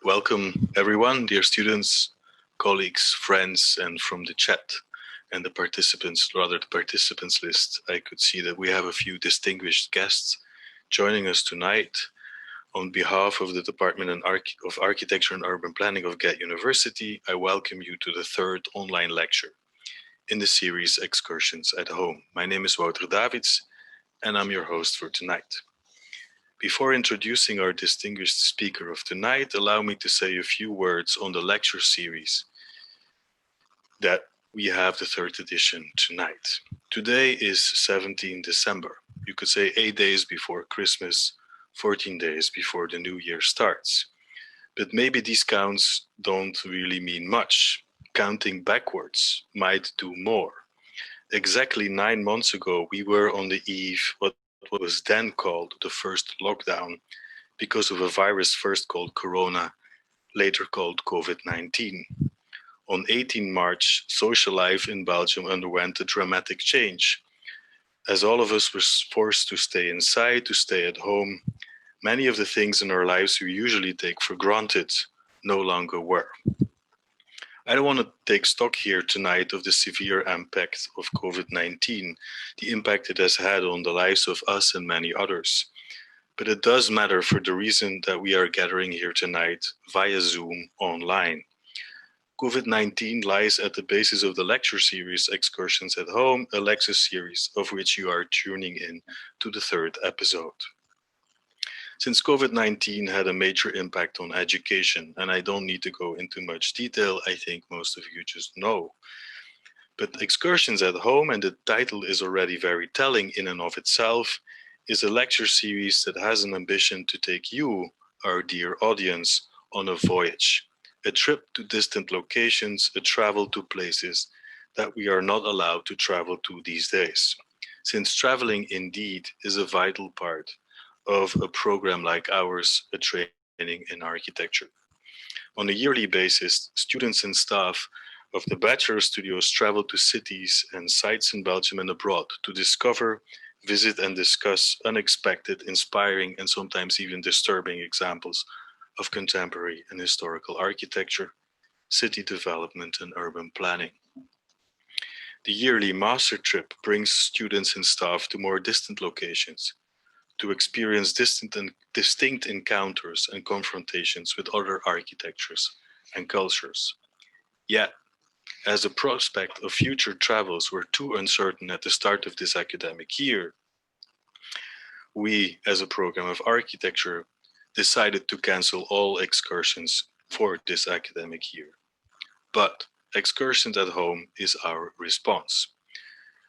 Welcome everyone, dear students, colleagues, friends, and from the chat and the participants list. I could see that we have a few distinguished guests joining us tonight. On behalf of the Department of Architecture and Urban Planning of Ghent University, I welcome you to the third online lecture in the series Excursions at Home. My name is Wouter Davids, and I'm your host for tonight. Before introducing our distinguished speaker of tonight, allow me to say a few words on the lecture series that we have the third edition tonight. Today is 17 December. You could say 8 days before Christmas, 14 days before the new year starts. But maybe these counts don't really mean much. Counting backwards might do more. Exactly 9 months ago, we were on the eve what was then called the first lockdown because of a virus first called Corona, later called COVID-19. On 18 March, social life in Belgium underwent a dramatic change. As all of us were forced to stay inside, to stay at home, many of the things in our lives we usually take for granted no longer were. I don't want to take stock here tonight of the severe impact of COVID-19, the impact it has had on the lives of us and many others. But it does matter for the reason that we are gathering here tonight via Zoom online. COVID-19 lies at the basis of the lecture series Excursions at Home, a lecture series of which you are tuning in to the third episode. Since COVID-19 had a major impact on education, and I don't need to go into much detail, I think most of you just know. But Excursions at Home, and the title is already very telling in and of itself, is a lecture series that has an ambition to take you, our dear audience, on a voyage, a trip to distant locations, a travel to places that we are not allowed to travel to these days. Since traveling indeed is a vital part of a program like ours, a training in architecture. On a yearly basis, students and staff of the bachelor studios travel to cities and sites in Belgium and abroad to discover, visit and discuss unexpected, inspiring and sometimes even disturbing examples of contemporary and historical architecture, city development and urban planning. The yearly master trip brings students and staff to more distant locations, to experience distinct encounters and confrontations with other architectures and cultures. Yet, as the prospect of future travels were too uncertain at the start of this academic year, we, as a program of architecture, decided to cancel all excursions for this academic year. But Excursions at Home is our response.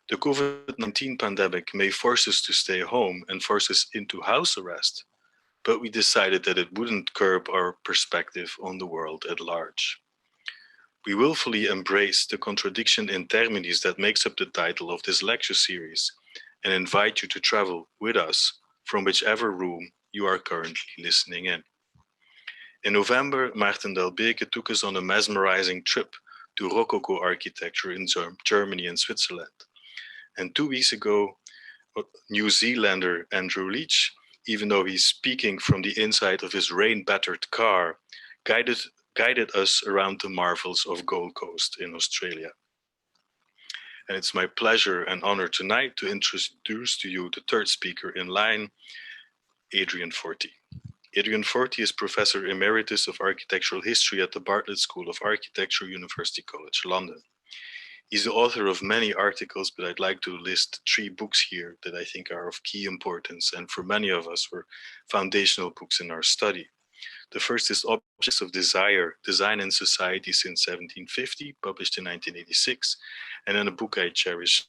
The COVID-19 pandemic may force us to stay home and force us into house arrest, but we decided that it wouldn't curb our perspective on the world at large. We willfully embrace the contradiction in terminis that makes up the title of this lecture series and invite you to travel with us from whichever room you are currently listening in. In November, Maarten Delbeke took us on a mesmerizing trip to Rococo architecture in Germany and Switzerland. And 2 weeks ago, New Zealander Andrew Leach, even though he's speaking from the inside of his rain-battered car, guided us around the marvels of Gold Coast in Australia. And it's my pleasure and honor tonight to introduce to you the third speaker in line, Adrian Forti. Adrian Forti is Professor Emeritus of Architectural History at the Bartlett School of Architecture, University College London. He's the author of many articles, but I'd like to list 3 books here that I think are of key importance and for many of us were foundational books in our study. The first is Objects of Desire, Design and Society since 1750, published in 1986, and then a book I cherish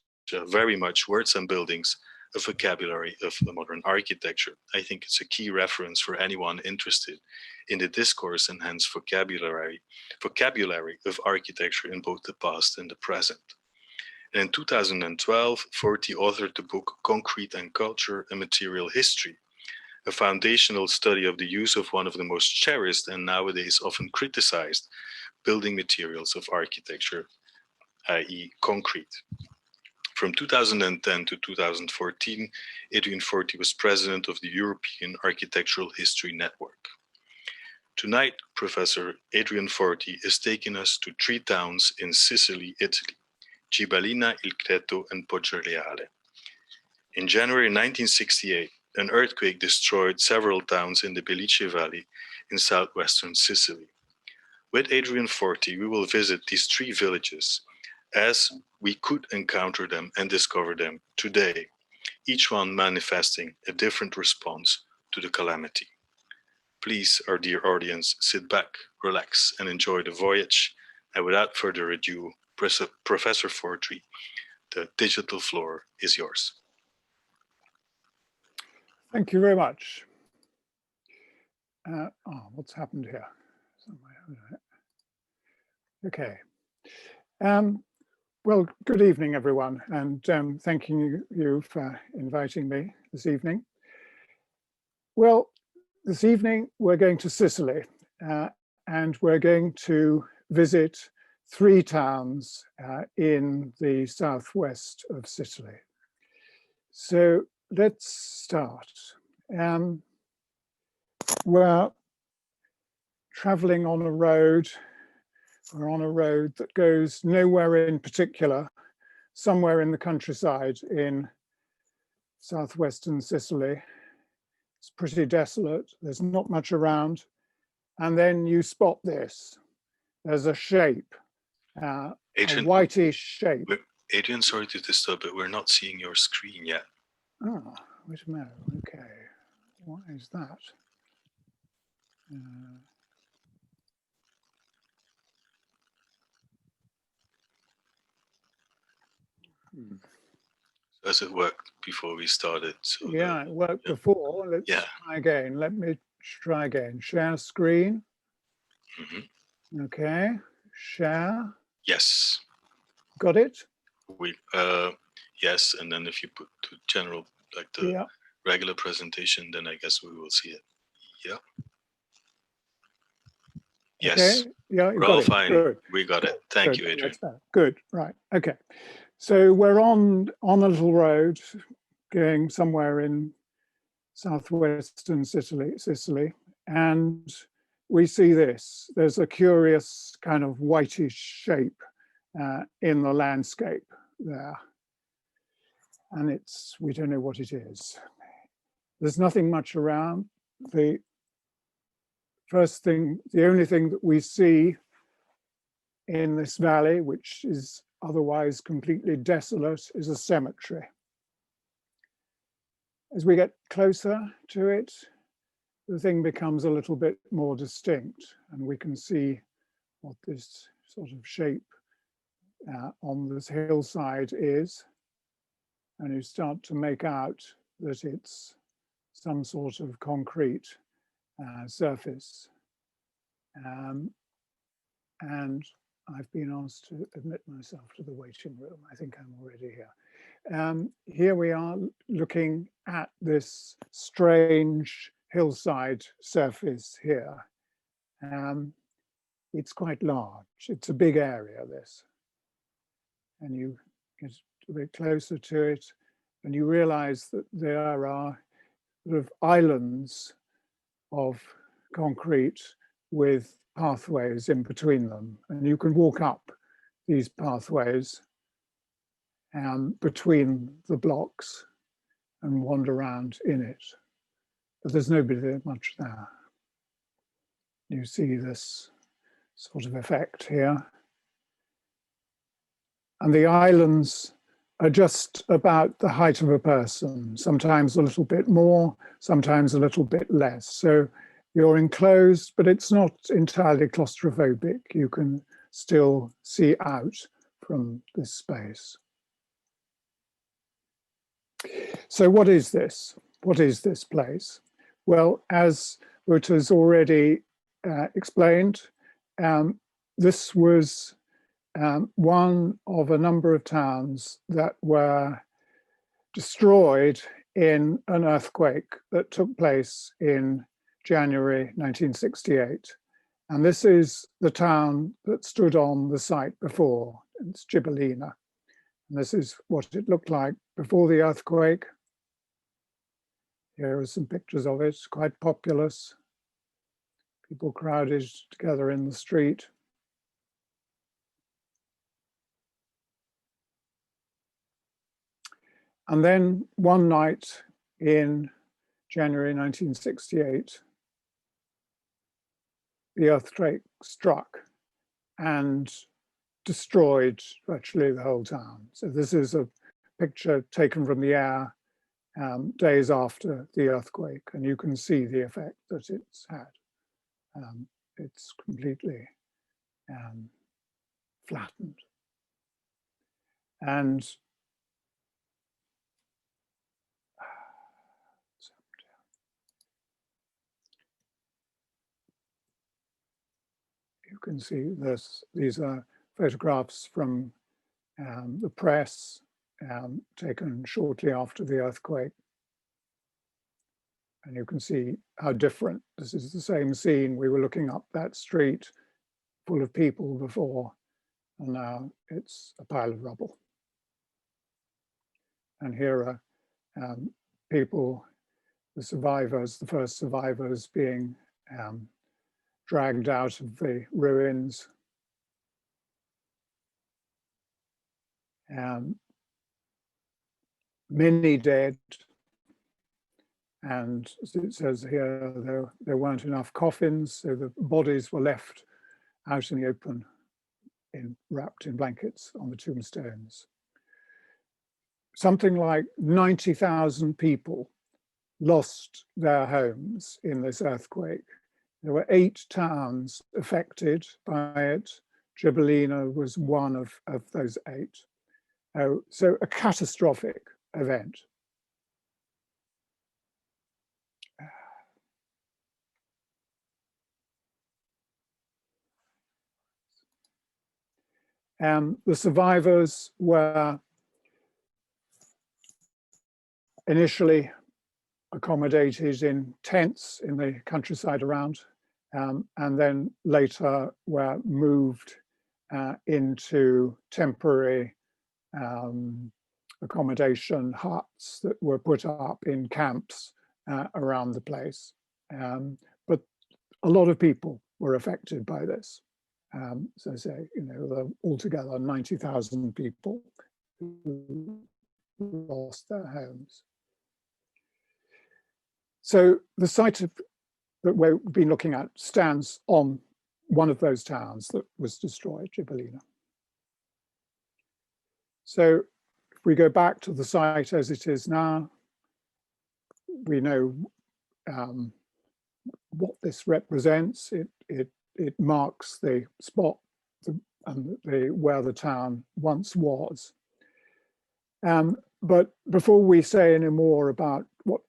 very much, Words and Buildings, a vocabulary of the modern architecture. I think it's a key reference for anyone interested in the discourse and hence vocabulary of architecture in both the past and the present. And in 2012, Forti authored the book Concrete and Culture, A Material History, a foundational study of the use of one of the most cherished and nowadays often criticized building materials of architecture, i.e. concrete. From 2010 to 2014, Adrian Forti was president of the European Architectural History Network. Tonight, Professor Adrian Forti is taking us to 3 towns in Sicily, Italy, Gibellina, il Cretto, and Poggio Reale. In January 1968, an earthquake destroyed several towns in the Belice Valley in southwestern Sicily. With Adrian Forti, we will visit these 3 villages as we could encounter them and discover them today, each one manifesting a different response to the calamity. Please, our dear audience, sit back, relax, and enjoy the voyage. And without further ado, Professor Forti, the digital floor is yours. Thank you very much. What's happened here? Okay. Well, good evening, everyone, and thanking you for inviting me this evening. Well, this evening we're going to Sicily, and we're going to visit 3 towns in the southwest of Sicily. So let's start. We're traveling on a road. We're on a road that goes nowhere in particular, somewhere in the countryside in southwestern Sicily. It's pretty desolate. There's not much around. And then you spot this. There's a shape, Adrian, a whitish shape. Adrian, sorry to disturb, but we're not seeing your screen yet. Oh, wait a minute. Okay. What is that? As it worked before we started. So yeah, it worked before. Let's try again. Let me try again. Share screen. Okay. Share. Yes. Got it? Yes, and then if you put to general, like the regular presentation, then I guess we will see it. Yeah. Yes. Okay. Yeah, you we're got all it. fine. Good. We got it. Thank you, Adrian. Good. Right. Okay. So we're on a little road going somewhere in southwestern Sicily, and we see this. There's a curious kind of whitish shape in the landscape there, and we don't know what it is. There's nothing much around. The only thing that we see in this valley, which is otherwise completely desolate, is a cemetery. As we get closer to it, the thing becomes a little bit more distinct, and we can see what this sort of shape on this hillside is, and you start to make out that it's some sort of concrete surface. And I've been asked to admit myself to the waiting room. I think I'm already here. Here we are looking at this strange hillside surface here. It's quite large. It's a big area, this. And you get a bit closer to it, and you realize that there are sort of islands of concrete with pathways in between them, and you can walk up these pathways between the blocks and wander around in it, but there's nobody much there. You see this sort of effect here, and the islands are just about the height of a person, sometimes a little bit more, sometimes a little bit less. So you're enclosed, but it's not entirely claustrophobic. You can still see out from this space. So what is this? What is this place? Well, as Ruth has already explained, this was one of a number of towns that were destroyed in an earthquake that took place in January 1968. And this is the town that stood on the site before. It's Gibellina. And this is what it looked like before the earthquake. Here are some pictures of it, quite populous. people crowded together in the street. And then one night in January 1968, the earthquake struck and destroyed virtually the whole town. So this is a picture taken from the air days after the earthquake, and you can see the effect that it's had. It's completely flattened. And you can see this. These are photographs from the press taken shortly after the earthquake. And you can see how different. This is the same scene. We were looking up that street full of people before, and now it's a pile of rubble. And here are people, the survivors, the first survivors being dragged out of the ruins. Many dead. And as it says here, there weren't enough coffins, so the bodies were left out in the open, wrapped in blankets on the tombstones. Something like 90,000 people lost their homes in this earthquake. There were 8 towns affected by it. Gibellina was one of those 8. So a catastrophic event. The survivors were initially accommodated in tents in the countryside around, and then later were moved into temporary accommodation huts that were put up in camps around the place. But a lot of people were affected by this. So I say, altogether 90,000 people who lost their homes. So the site that we've been looking at stands on one of those towns that was destroyed, Gibellina. So if we go back to the site as it is now, we know what this represents. It marks the spot where the town once was. But before we say any more about what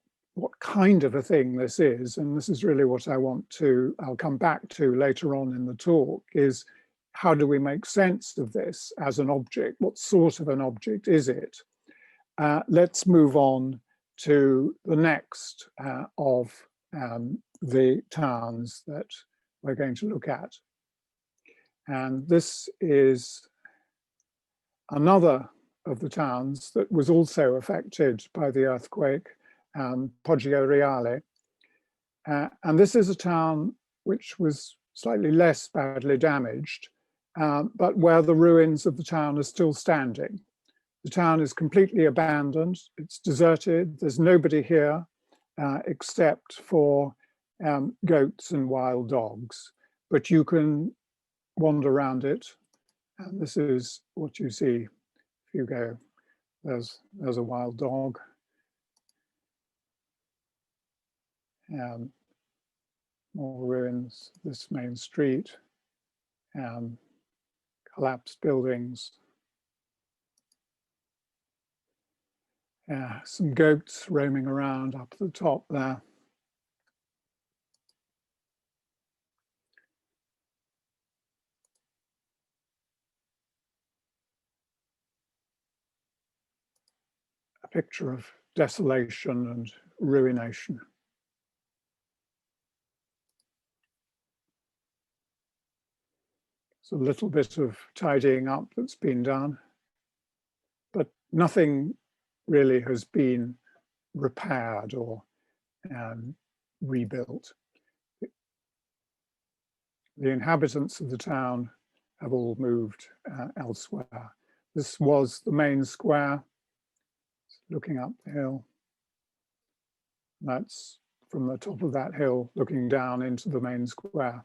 kind of a thing this is, and this is really what I'll come back to later on in the talk, is how do we make sense of this as an object? What sort of an object is it? Let's move on to the next of the towns that we're going to look at. And this is another of the towns that was also affected by the earthquake, Poggio Reale. And this is a town which was slightly less badly damaged, but where the ruins of the town are still standing. The town is completely abandoned, it's deserted, there's nobody here except for goats and wild dogs, but you can wander around it, and this is what you see if you go. There's a wild dog. More ruins, this main street, collapsed buildings. Some goats roaming around up at the top there. A picture of desolation and ruination. It's a little bit of tidying up that's been done, but nothing really has been repaired or rebuilt. The inhabitants of the town have all moved elsewhere. This was the main square, looking up the hill. That's from the top of that hill, looking down into the main square.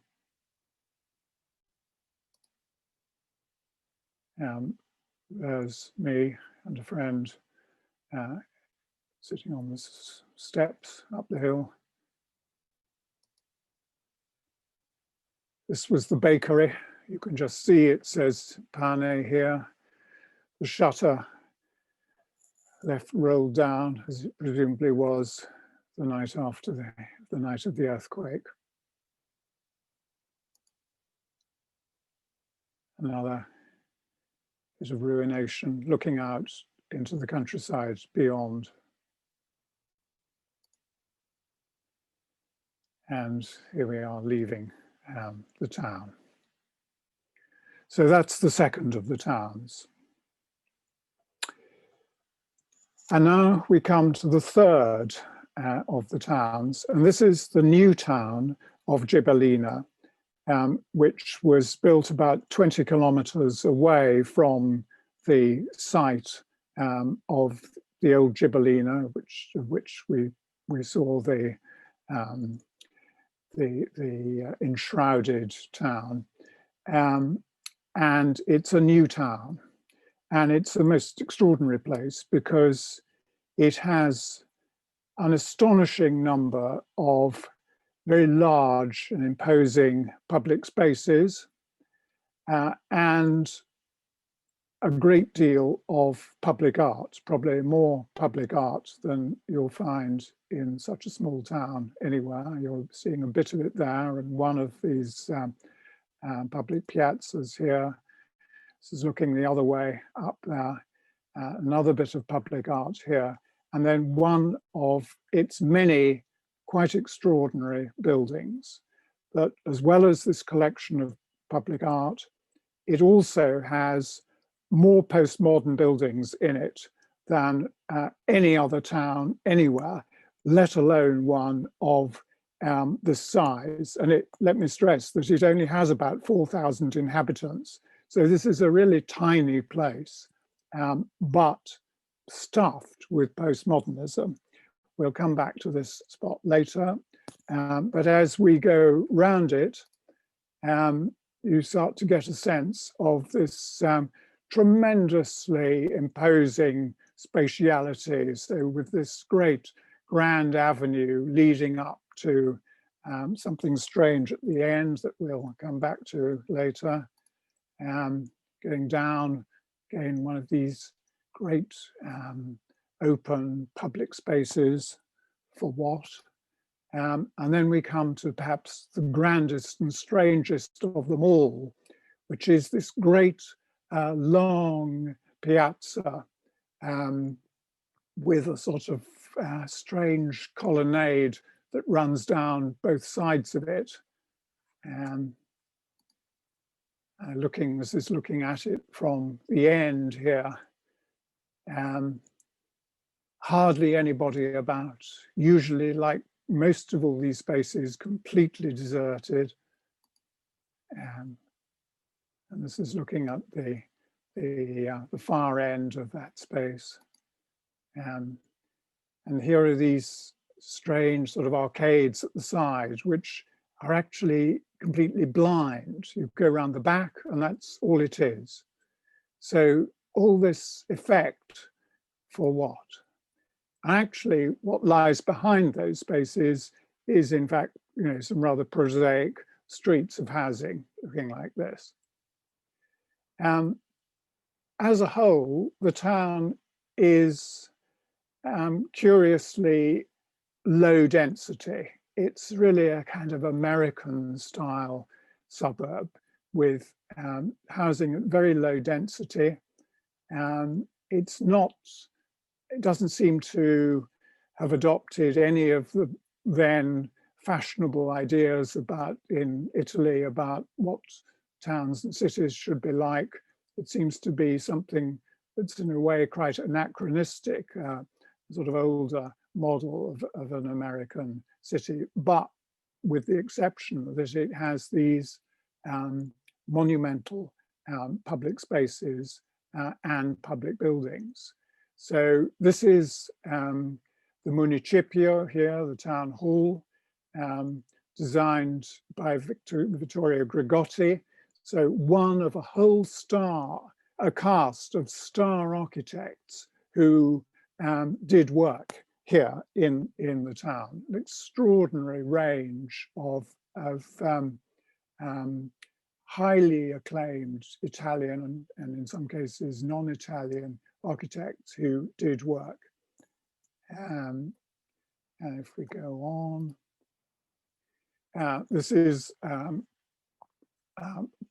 There's me and a friend sitting on the steps up the hill. This was the bakery. You can just see it says pane here. The shutter left rolled down, as it presumably was the night after the night of the earthquake. Another bit of ruination, looking out into the countryside beyond. And here we are leaving the town. So that's the second of the towns. And now we come to the third of the towns, and this is the new town of Gibellina, which was built about 20 kilometers away from the site of the old Gibellina, which we saw the enshrouded town. And it's a new town. And it's a most extraordinary place because it has an astonishing number of very large and imposing public spaces and a great deal of public art, probably more public art than you'll find in such a small town anywhere. You're seeing a bit of it there, and one of these public piazzas here. This is looking the other way up there, another bit of public art here, and then one of its many quite extraordinary buildings that, as well as this collection of public art, it also has more postmodern buildings in it than any other town anywhere, let alone one of this size. And let me stress that it only has about 4,000 inhabitants. So this is a really tiny place, but stuffed with postmodernism. We'll come back to this spot later. But as we go round it, you start to get a sense of this tremendously imposing spatiality. So with this great grand avenue leading up to something strange at the end that we'll come back to later. Going down, again, one of these great open public spaces for what? And then we come to perhaps the grandest and strangest of them all, which is this great long piazza with a sort of strange colonnade that runs down both sides of it. This is looking at it from the end here. Hardly anybody about, usually, like most of all these spaces, completely deserted. And this is looking at the far end of that space. And here are these strange sort of arcades at the side, which are actually completely blind. You go around the back and that's all it is. So all this effect for what? Actually, what lies behind those spaces is in fact, some rather prosaic streets of housing looking like this. As a whole, the town is curiously low density. It's really a kind of American style suburb with housing at very low density. It doesn't seem to have adopted any of the then fashionable ideas in Italy about what towns and cities should be like. It seems to be something that's in a way quite anachronistic, sort of older model of an American city, but with the exception that it has these monumental public spaces and public buildings. So this is the Municipio here, the town hall, designed by Vittorio Grigotti. So one of a cast of star architects who did work here in the town. An extraordinary range of highly acclaimed Italian and in some cases non-Italian architects who did work. And if we go on, this is a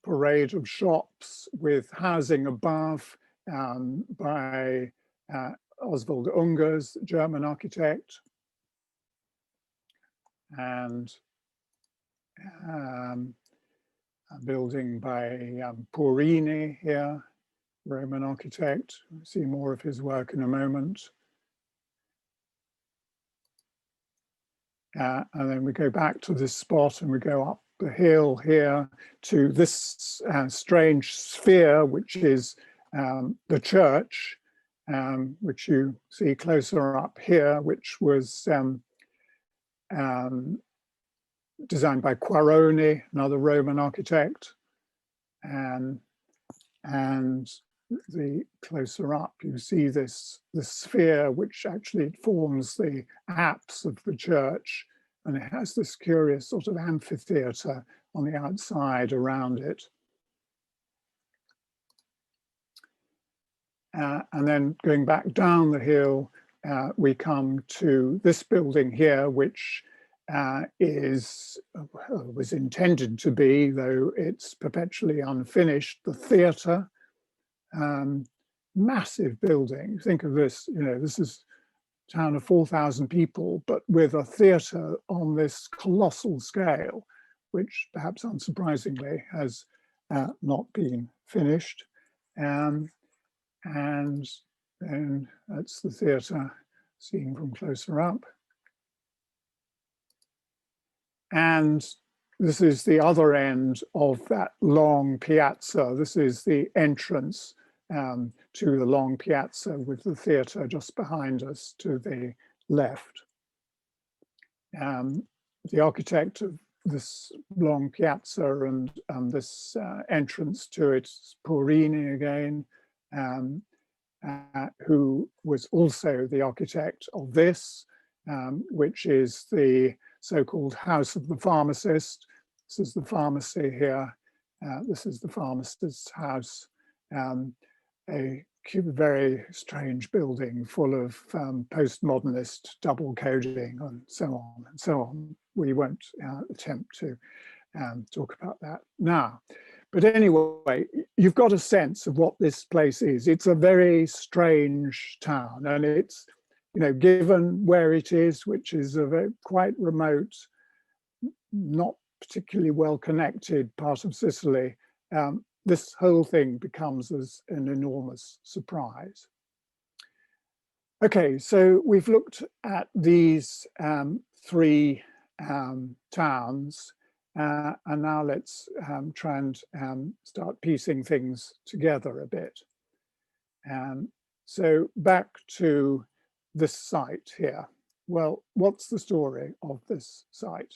parade of shops with housing above by Oswald Ungers, German architect, and a building by Porini here, Roman architect. We'll see more of his work in a moment. And then we go back to this spot and we go up the hill here to this strange sphere, which is the church, which you see closer up here, which was designed by Quaroni, another Roman architect. And the closer up, you see this sphere, which actually forms the apse of the church. And it has this curious sort of amphitheater on the outside around it. And then going back down the hill, we come to this building here, which was intended to be, though it's perpetually unfinished, the theatre. Massive building. Think of this, this is a town of 4,000 people, but with a theatre on this colossal scale, which perhaps unsurprisingly has not been finished. And then that's the theatre seen from closer up. And this is the other end of that long piazza. This is the entrance to the long piazza with the theatre just behind us to the left. The architect of this long piazza and this entrance to it is Porini again, who was also the architect of this, which is the so-called House of the Pharmacist. This is the pharmacy here. This is the pharmacist's house. A very strange building full of postmodernist double coding and so on and so on. We won't attempt to talk about that now. But anyway, you've got a sense of what this place is. It's a very strange town, and it's, given where it is, which is a very quite remote, not particularly well connected part of Sicily, this whole thing becomes as an enormous surprise. Okay, so we've looked at these three towns, and now let's try and start piecing things together a bit. So back to this site here. Well, what's the story of this site?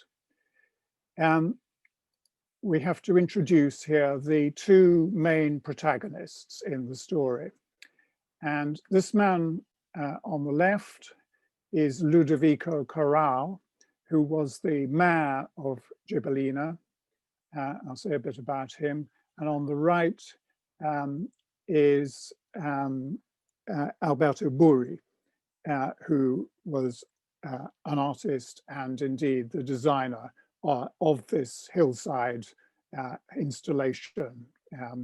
We have to introduce here the two main protagonists in the story. And this man on the left is Ludovico Corral, who was the mayor of Gibellina. I'll say a bit about him. And on the right is Alberto Burri, who was an artist and indeed the designer of this hillside installation,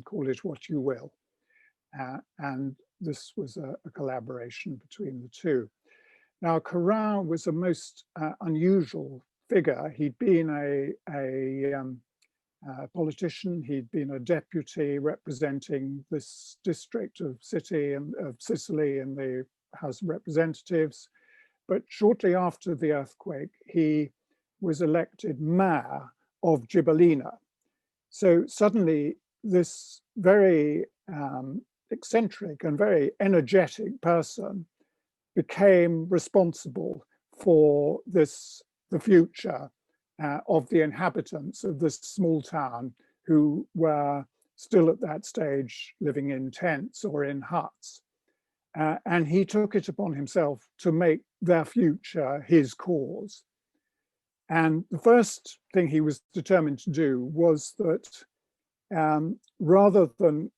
call it what you will. And this was a collaboration between the two. Now, Corral was a most unusual figure. He'd been a politician, he'd been a deputy representing this district of Sicily in the House of Representatives. But shortly after the earthquake, he was elected mayor of Gibellina. So suddenly this very eccentric and very energetic person became responsible for the future of the inhabitants of this small town, who were still at that stage living in tents or in huts. And he took it upon himself to make their future his cause. And the first thing he was determined to do was that rather than,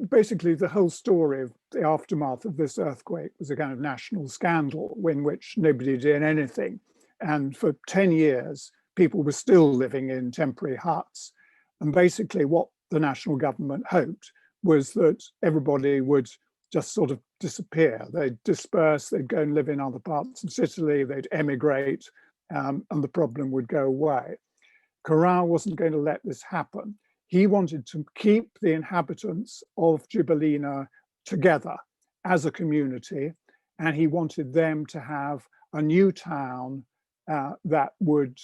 basically the whole story of the aftermath of this earthquake was a kind of national scandal in which nobody did anything. And for 10 years, people were still living in temporary huts. And basically what the national government hoped was that everybody would just sort of disappear. They'd disperse, they'd go and live in other parts of Sicily, they'd emigrate, and the problem would go away. Corral wasn't going to let this happen. He wanted to keep the inhabitants of Gibellina together as a community, and he wanted them to have a new town that would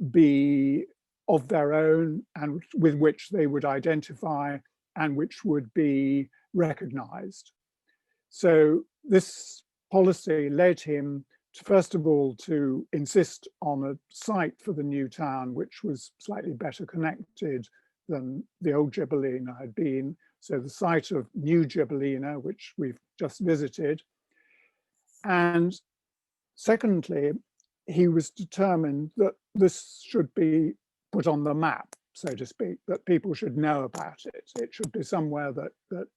be of their own and with which they would identify and which would be recognized. So this policy led him to, first of all, to insist on a site for the new town, which was slightly better connected than the old Gibellina had been. So the site of New Gibellina, which we've just visited. And secondly, he was determined that this should be put on the map, so to speak, that people should know about it. It should be somewhere that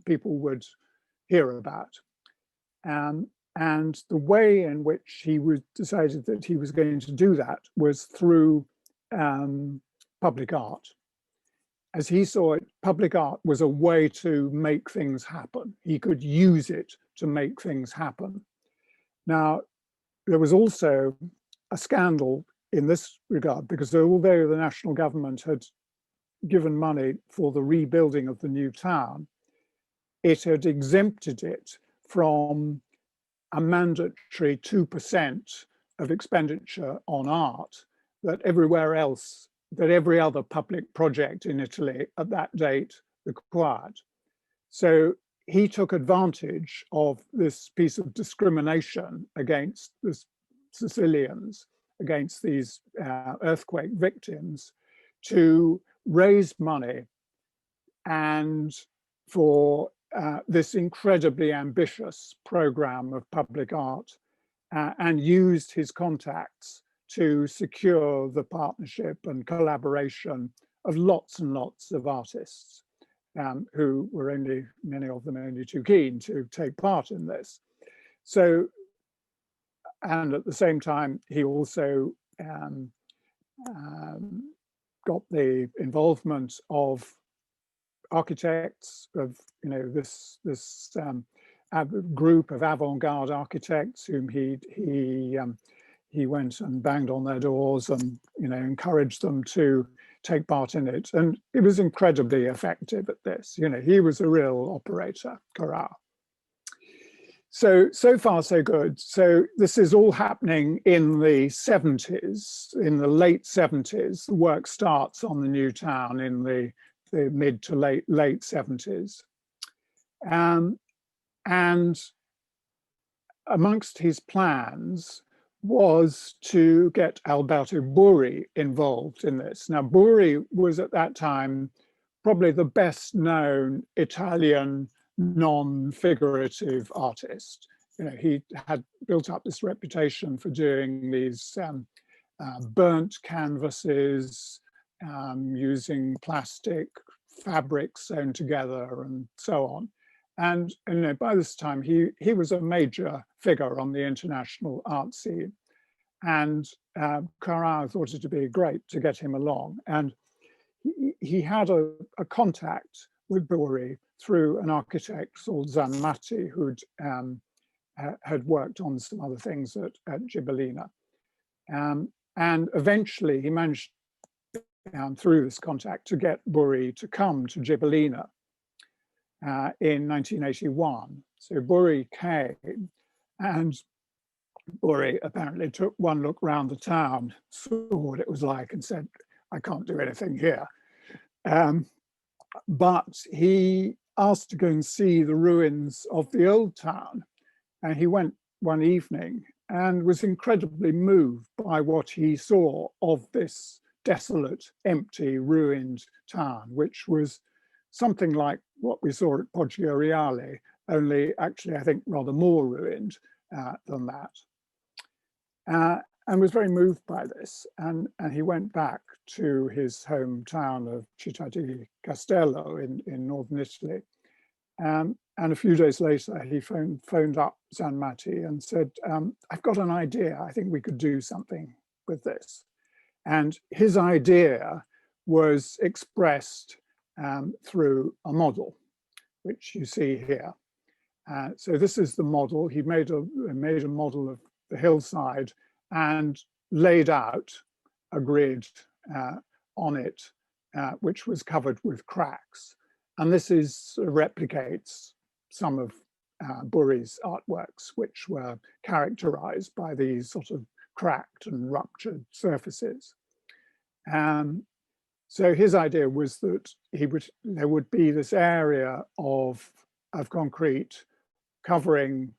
people would hear about. And the way in which he decided that he was going to do that was through public art. As he saw it, public art was a way to make things happen. He could use it to make things happen. Now, there was also a scandal in this regard, because although the national government had given money for the rebuilding of the new town, it had exempted it from a mandatory 2% of expenditure on art that everywhere else, that every other public project in Italy at that date required. So he took advantage of this piece of discrimination against the Sicilians, against these earthquake victims, to raise money and for this incredibly ambitious program of public art, and used his contacts to secure the partnership and collaboration of lots and lots of artists who were only, many of them only too keen to take part in this. So, and at the same time, he also got the involvement of architects, of this group of avant-garde architects whom he went and banged on their doors and encouraged them to take part in it, and it was incredibly effective at this. He was a real operator, Corral. So far so good. So this is all happening in the 70s, in the late 70s. The work starts on the new town in the mid to late 70s. And amongst his plans was to get Alberto Burri involved in this. Now, Burri was at that time probably the best known Italian non-figurative artist. He had built up this reputation for doing these burnt canvases, using plastic fabrics sewn together and so on. And by this time, he was a major figure on the international art scene. And Corral thought it would be great to get him along. And he had a contact with Burri through an architect called Zanmatti, who'd had worked on some other things at Gibellina. And eventually he managed, through this contact, to get Burri to come to Gibellina in 1981. So Burri came, and Burri apparently took one look around the town, saw what it was like, and said, I can't do anything here. But he asked to go and see the ruins of the old town. And he went one evening and was incredibly moved by what he saw of this desolate, empty, ruined town, which was something like what we saw at Poggio Reale, only actually, I think, rather more ruined than that. And was very moved by this. And he went back to his hometown of Città di Castello in northern Italy. And a few days later, he phoned up Zanmatti and said, I've got an idea. I think we could do something with this. And his idea was expressed through a model, which you see here. So this is the model. He made a model of the hillside and laid out a grid on it, which was covered with cracks. And this replicates some of Burri's artworks, which were characterized by these sort of cracked and ruptured surfaces. So his idea was that there would be this area of concrete covering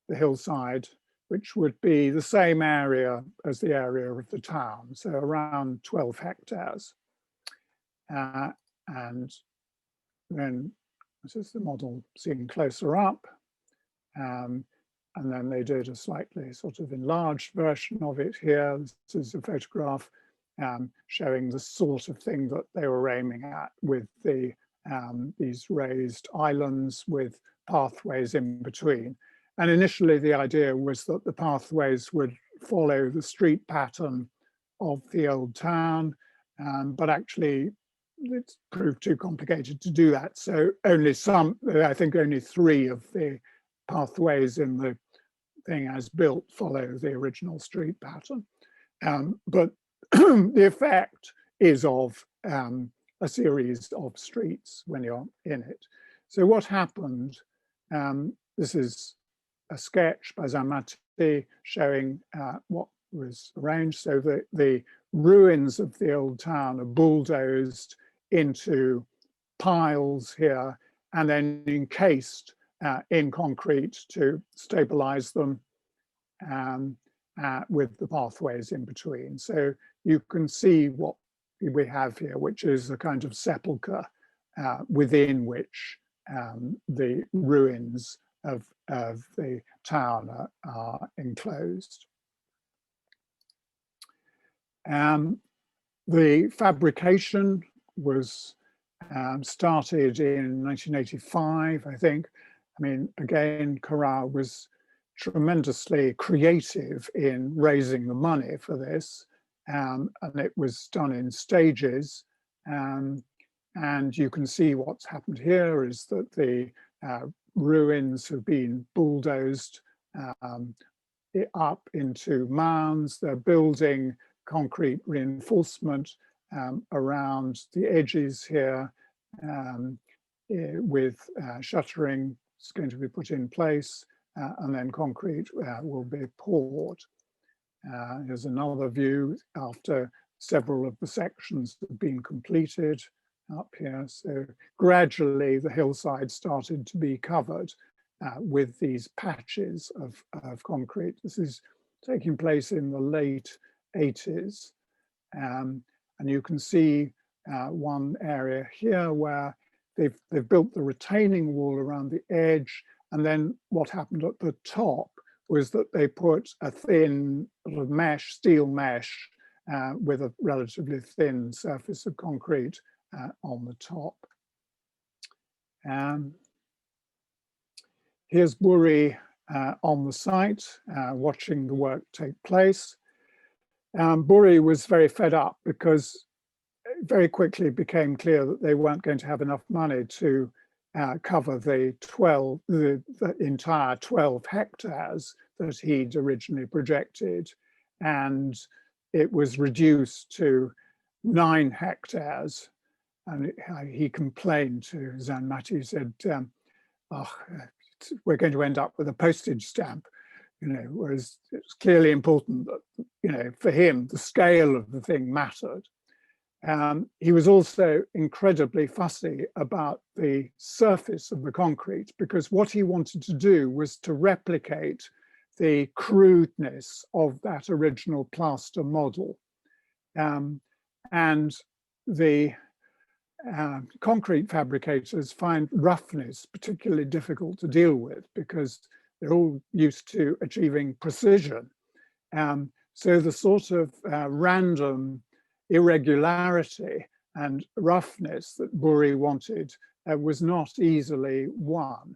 the hillside, which would be the same area as the area of the town, so around 12 hectares. And then this is the model seen closer up. And then they did a slightly sort of enlarged version of it here. This is a photograph showing the sort of thing that they were aiming at with these raised islands with pathways in between. And initially the idea was that the pathways would follow the street pattern of the old town, but actually it proved too complicated to do that. So I think only 3 of the pathways in the thing as built follow the original street pattern. But the effect is of a series of streets when you're in it. So what happened, this is a sketch by Zanmatti showing what was arranged. So the ruins of the old town are bulldozed into piles here and then encased in concrete to stabilize them with the pathways in between. So you can see what we have here, which is a kind of sepulchre within which the ruins of the town are enclosed. The fabrication was started in 1985, I think. I mean, again, Corral was tremendously creative in raising the money for this, and it was done in stages. And you can see what's happened here is that the ruins have been bulldozed up into mounds. They're building concrete reinforcement around the edges here with shuttering is going to be put in place, and then concrete will be poured. Here's another view after several of the sections have been completed up here. So gradually the hillside started to be covered with these patches of concrete. This is taking place in the late 80s. And you can see one area here where they've built the retaining wall around the edge. And then what happened at the top was that they put a thin sort of mesh, steel mesh, with a relatively thin surface of concrete on the top. Here's Burri on the site, watching the work take place. Burri was very fed up because very quickly it became clear that they weren't going to have enough money to cover the entire 12 hectares that he'd originally projected. And it was reduced to 9 hectares. And he complained to Zanmatti, said, we're going to end up with a postage stamp, whereas it's clearly important that, for him, the scale of the thing mattered. He was also incredibly fussy about the surface of the concrete, because what he wanted to do was to replicate the crudeness of that original plaster model. And the concrete fabricators find roughness particularly difficult to deal with, because they're all used to achieving precision. So the sort of random irregularity and roughness that Burri wanted was not easily won.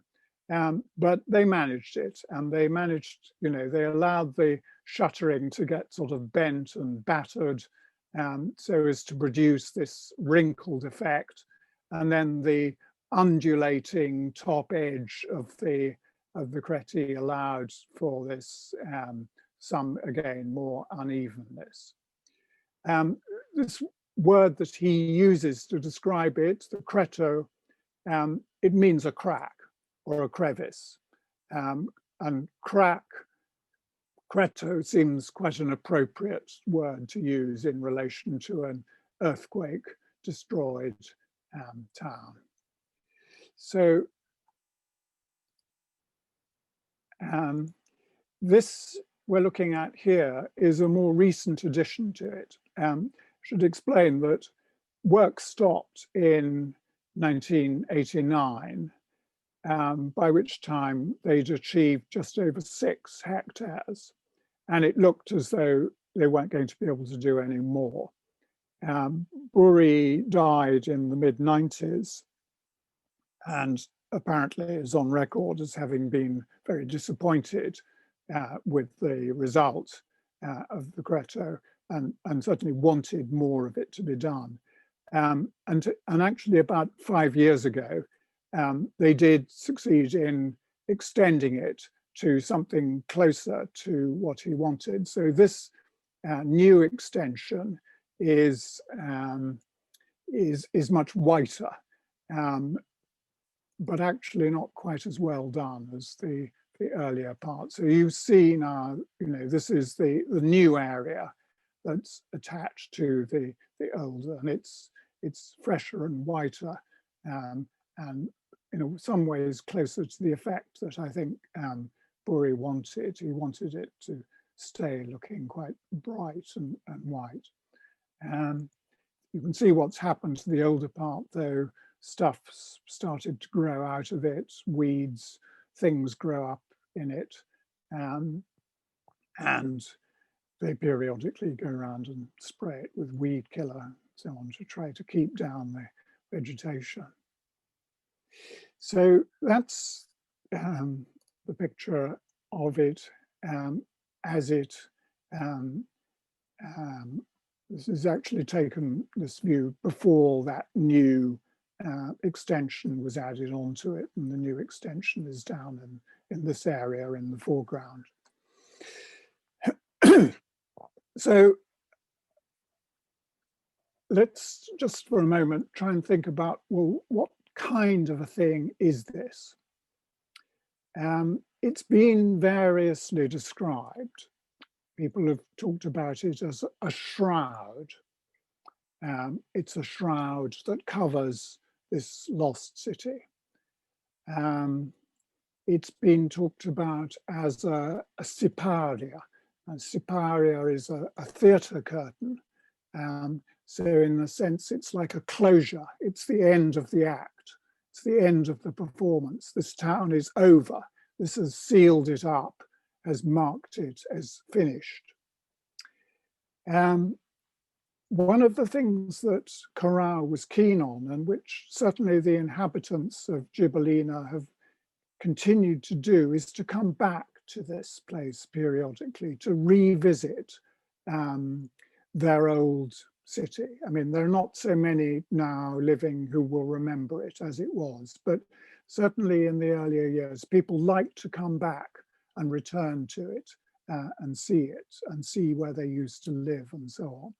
But they managed it, and they managed, they allowed the shuttering to get sort of bent and battered, so as to produce this wrinkled effect. And then the undulating top edge of the Cretto allowed for this some, again, more unevenness. This word that he uses to describe it, the Cretto, it means a crack or a crevice. And crack, Cretto, seems quite an appropriate word to use in relation to an earthquake-destroyed town. So this we're looking at here is a more recent addition to it. Should explain that work stopped in 1989, by which time they'd achieved just over 6 hectares, and it looked as though they weren't going to be able to do any more. Burri died in the mid-90s, and apparently is on record as having been very disappointed with the result of the Cretto, and certainly wanted more of it to be done. And actually about 5 years ago, they did succeed in extending it to something closer to what he wanted. So this new extension is much whiter, but actually not quite as well done as the earlier part. So you see now, this is the new area that's attached to the older, and it's fresher and whiter, and in some ways closer to the effect that I think Burri wanted. He wanted it to stay looking quite bright and white. You can see what's happened to the older part, though. Stuff started to grow out of it, weeds, things grow up in it, and they periodically go around and spray it with weed killer and so on to try to keep down the vegetation. So that's the picture of it as it, this is actually taken, this view, before that new extension was added onto it, and the new extension is down in this area in the foreground. So let's just for a moment try and think about, well, what kind of a thing is this? It's been variously described. People have talked about it as a shroud. It's a shroud that covers this lost city. It's been talked about as a siparia. And siparia is a theatre curtain. So in a sense, it's like a closure. It's the end of the act. It's the end of the performance. This town is over. This has sealed it up, has marked it as finished. One of the things that Corral was keen on, and which certainly the inhabitants of Gibellina have continued to do, is to come back to this place periodically, to revisit their old city. I mean, there are not so many now living who will remember it as it was, but certainly in the earlier years, people like to come back and return to it and see it and see where they used to live and so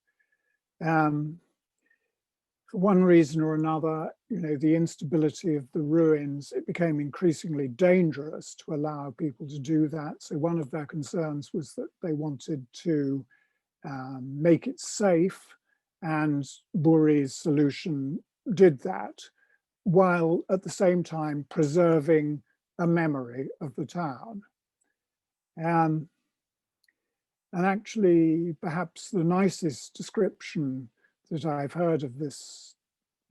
on. For one reason or another, the instability of the ruins, it became increasingly dangerous to allow people to do that. So one of their concerns was that they wanted to make it safe and Buri's solution did that, while at the same time preserving a memory of the town. And actually, perhaps the nicest description that I've heard of this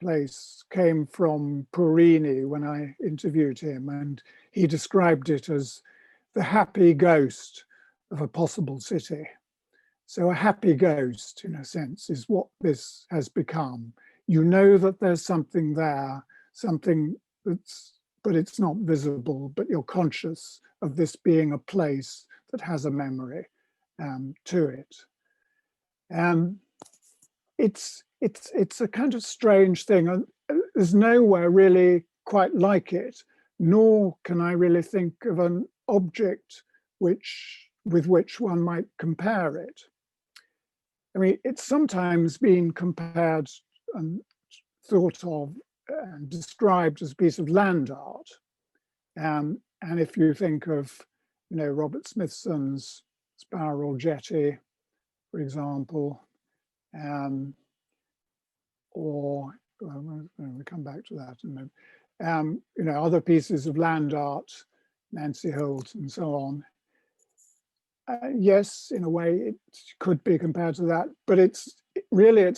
place came from Purini when I interviewed him, and he described it as the happy ghost of a possible city. So a happy ghost, in a sense, is what this has become. You know that there's something there, something that's, but it's not visible, but you're conscious of this being a place that has a memory to it. It's a kind of strange thing. There's nowhere really quite like it, nor can I really think of an object with which one might compare it. I mean, it's sometimes been compared and thought of and described as a piece of land art. And if you think of, you know, Robert Smithson's Spiral Jetty, for example, or we come back to that in a moment. You know, other pieces of land art, Nancy Holt and so on. Yes, in a way it could be compared to that, but it's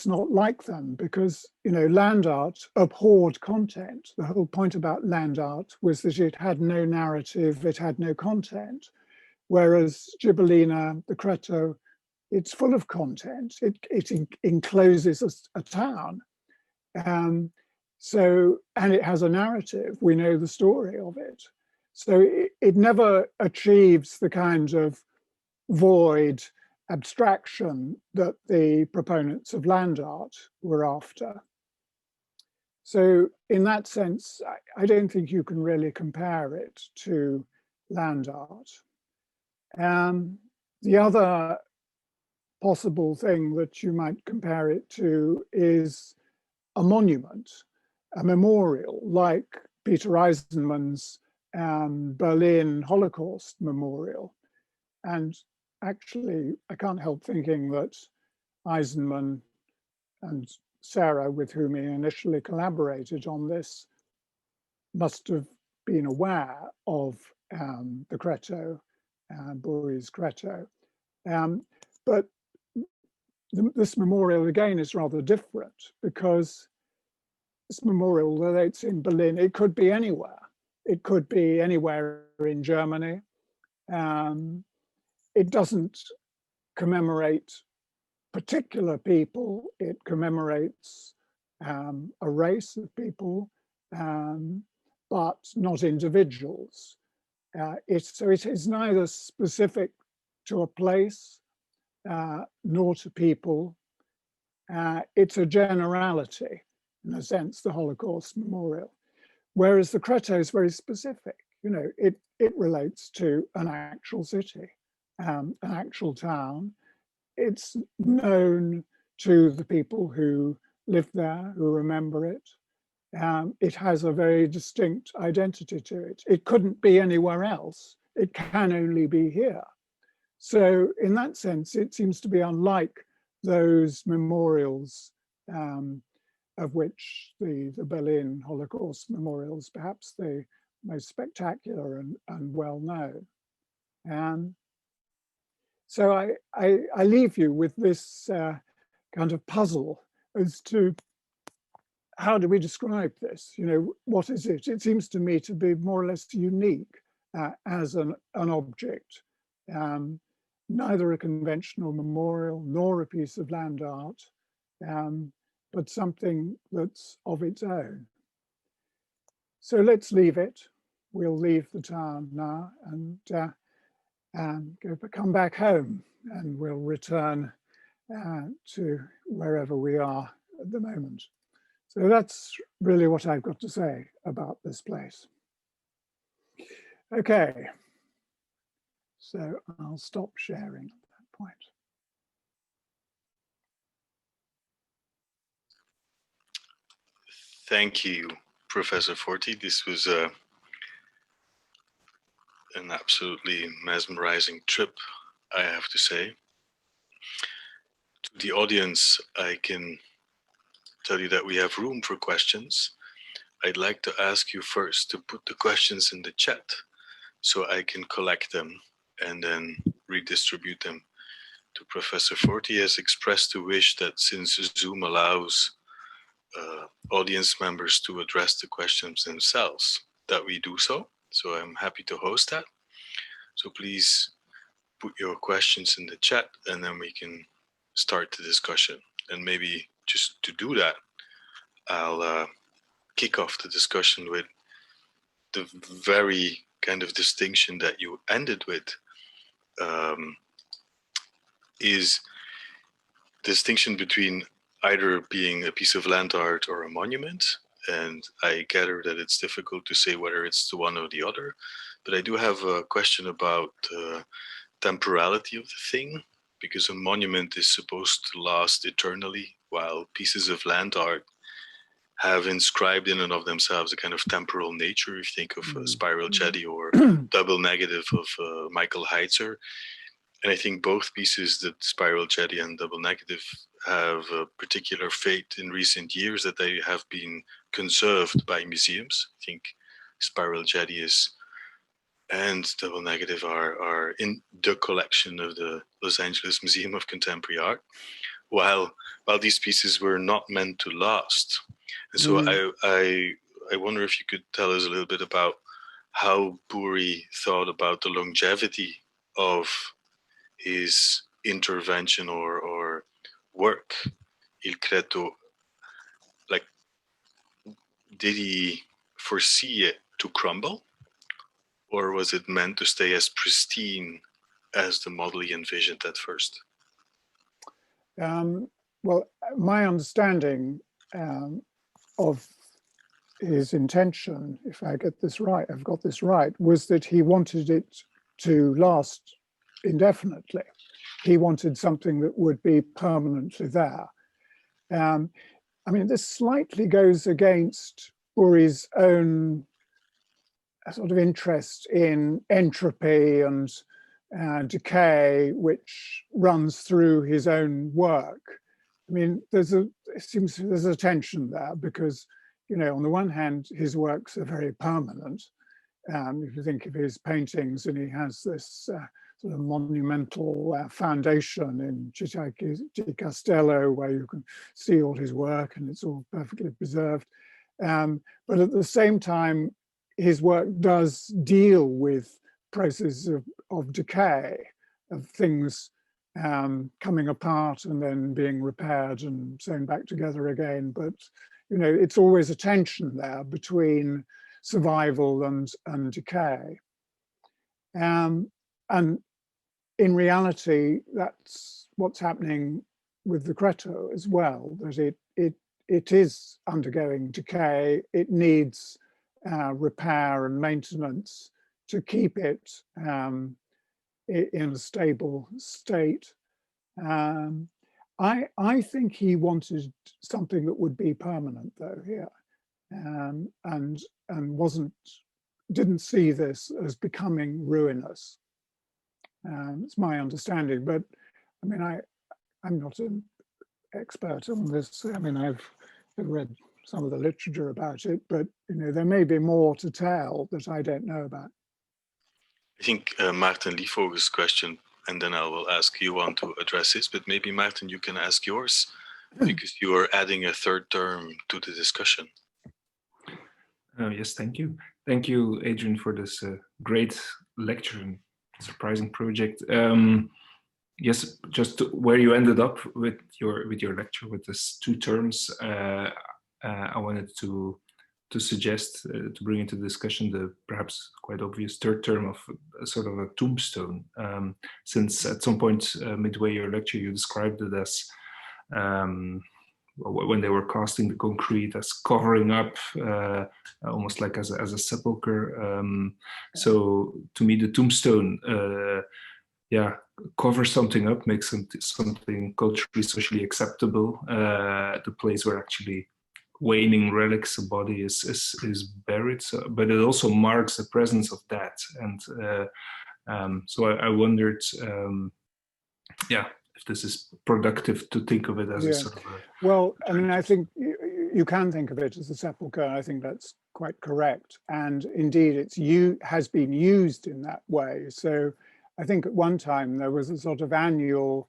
not like them, because, you know, land art abhorred content. The whole point about land art was that it had no narrative, it had no content. Whereas Gibellina, the Cretto, it's full of content. It encloses a town. And it has a narrative. We know the story of it. So it never achieves the kind of void abstraction that the proponents of land art were after. So in that sense, I don't think you can really compare it to land art. The other possible thing that you might compare it to is a monument, a memorial, like Peter Eisenman's Berlin Holocaust Memorial. And actually, I can't help thinking that Eisenman and Sarah, with whom he initially collaborated on this, must have been aware of the Cretto, Buri's Cretto. But this memorial, again, is rather different, because this memorial, although it's in Berlin, it could be anywhere. It could be anywhere in Germany. It doesn't commemorate particular people. It commemorates a race of people, but not individuals. So it is neither specific to a place nor to people. It's a generality, in a sense, the Holocaust Memorial. Whereas the Cretto is very specific. You know, it relates to an actual city, an actual town. It's known to the people who live there, who remember it. It has a very distinct identity to it. It couldn't be anywhere else. It can only be here. So in that sense, it seems to be unlike those memorials, of which the Berlin Holocaust memorials, perhaps the most spectacular and well known. So I leave you with this kind of puzzle as to how do we describe this? You know, what is it? It seems to me to be more or less unique as an object. Neither a conventional memorial nor a piece of land art, but something that's of its own. So let's leave it. We'll leave the town now and come back home, and we'll return to wherever we are at the moment. So that's really what I've got to say about this place. Okay, so I'll stop sharing at that point. Thank you, Professor Forti. This was an absolutely mesmerizing trip, I have to say, the audience, I can tell you that we have room for questions. I'd like to ask you first to put the questions in the chat so I can collect them and then redistribute them to Professor Forte. He has expressed the wish that since Zoom allows audience members to address the questions themselves, that we do so. So I'm happy to host that. So please put your questions in the chat and then we can start the discussion. And maybe just to do that, I'll kick off the discussion with the very kind of distinction that you ended with, is distinction between either being a piece of land art or a monument. And I gather that it's difficult to say whether it's the one or the other. But I do have a question about temporality of the thing, because a monument is supposed to last eternally, while pieces of land art have inscribed in and of themselves a kind of temporal nature. If you think of Spiral Jetty or Double Negative of Michael Heitzer. And I think both pieces, that Spiral Jetty and Double Negative, have a particular fate in recent years, that they have been conserved by museums. I think Spiral Jetty is and Double Negative are in the collection of the Los Angeles Museum of Contemporary Art, while these pieces were not meant to last. And so I wonder if you could tell us a little bit about how Buri thought about the longevity of his intervention or work, Il Cretto. Like, did he foresee it to crumble? Or was it meant to stay as pristine as the model he envisioned at first? Well, my understanding of his intention, if I get this right, I've got this right, was that he wanted it to last indefinitely. He wanted something that would be permanently there. I mean, this slightly goes against Buri's own sort of interest in entropy and decay, which runs through his own work. I mean, it seems there's a tension there because, you know, on the one hand, his works are very permanent. If you think of his paintings, and he has this sort of monumental foundation in Città di Castello, where you can see all his work and it's all perfectly preserved. But at the same time, his work does deal with processes of decay, of things coming apart and then being repaired and sewn back together again. But, you know, it's always a tension there between survival and decay. And in reality, that's what's happening with the Cretto as well, that it is undergoing decay. It needs repair and maintenance to keep it in a stable state. I think he wanted something that would be permanent, though, here, and didn't see this as becoming ruinous. It's my understanding, but I mean, I'm not an expert on this. I mean, I've read some of the literature about it, but you know, there may be more to tell that I don't know about. I think Maarten Liefogel's question, and then I will ask you one to address this, but maybe Maarten, you can ask yours, because you are adding a third term to the discussion. Yes, thank you. Thank you, Adrian, for this great lecture and surprising project. Yes, just where you ended up with your lecture with these two terms, I wanted to suggest, to bring into discussion the perhaps quite obvious third term of sort of a tombstone, since at some point midway your lecture you described it as when they were casting the concrete as covering up, almost like as a sepulcher. So to me the tombstone, cover something up, make something culturally, socially acceptable, the place where actually waning relics, a body is buried. So, but it also marks the presence of that. And so I wondered, this is productive to think of it as a sort of a... Well, I mean, I think you can think of it as a sepulchre. I think that's quite correct. And indeed, has been used in that way. So I think at one time there was a sort of annual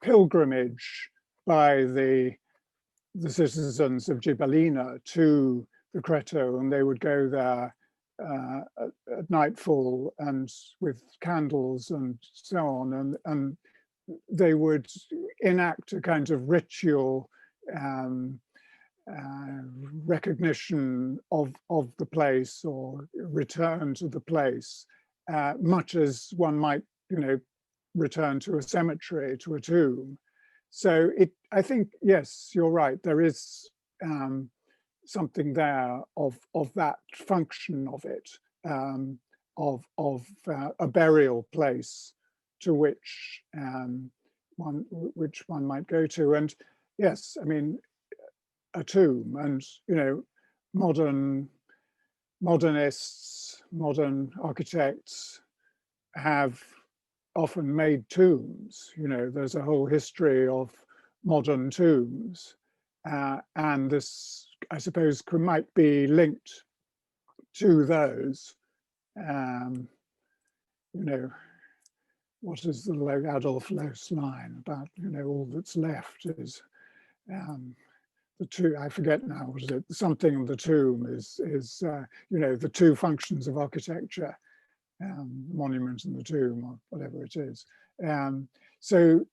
pilgrimage by the citizens of Gibellina to the Cretto, and they would go there at nightfall and with candles and so on, and they would enact a kind of ritual recognition of the place, or return to the place, much as one might, return to a cemetery, to a tomb. So I think, yes, you're right. There is something there of that function of it, of a burial place to which one might go to. And yes, I mean, a tomb, and modernists, modern architects have often made tombs. There's a whole history of modern tombs, and this, I suppose, might be linked to those. What is the Adolf Loos line about? All that's left is the tomb. I forget now. What is it? Something in the tomb is the two functions of architecture. Monument in the tomb, or whatever it is. So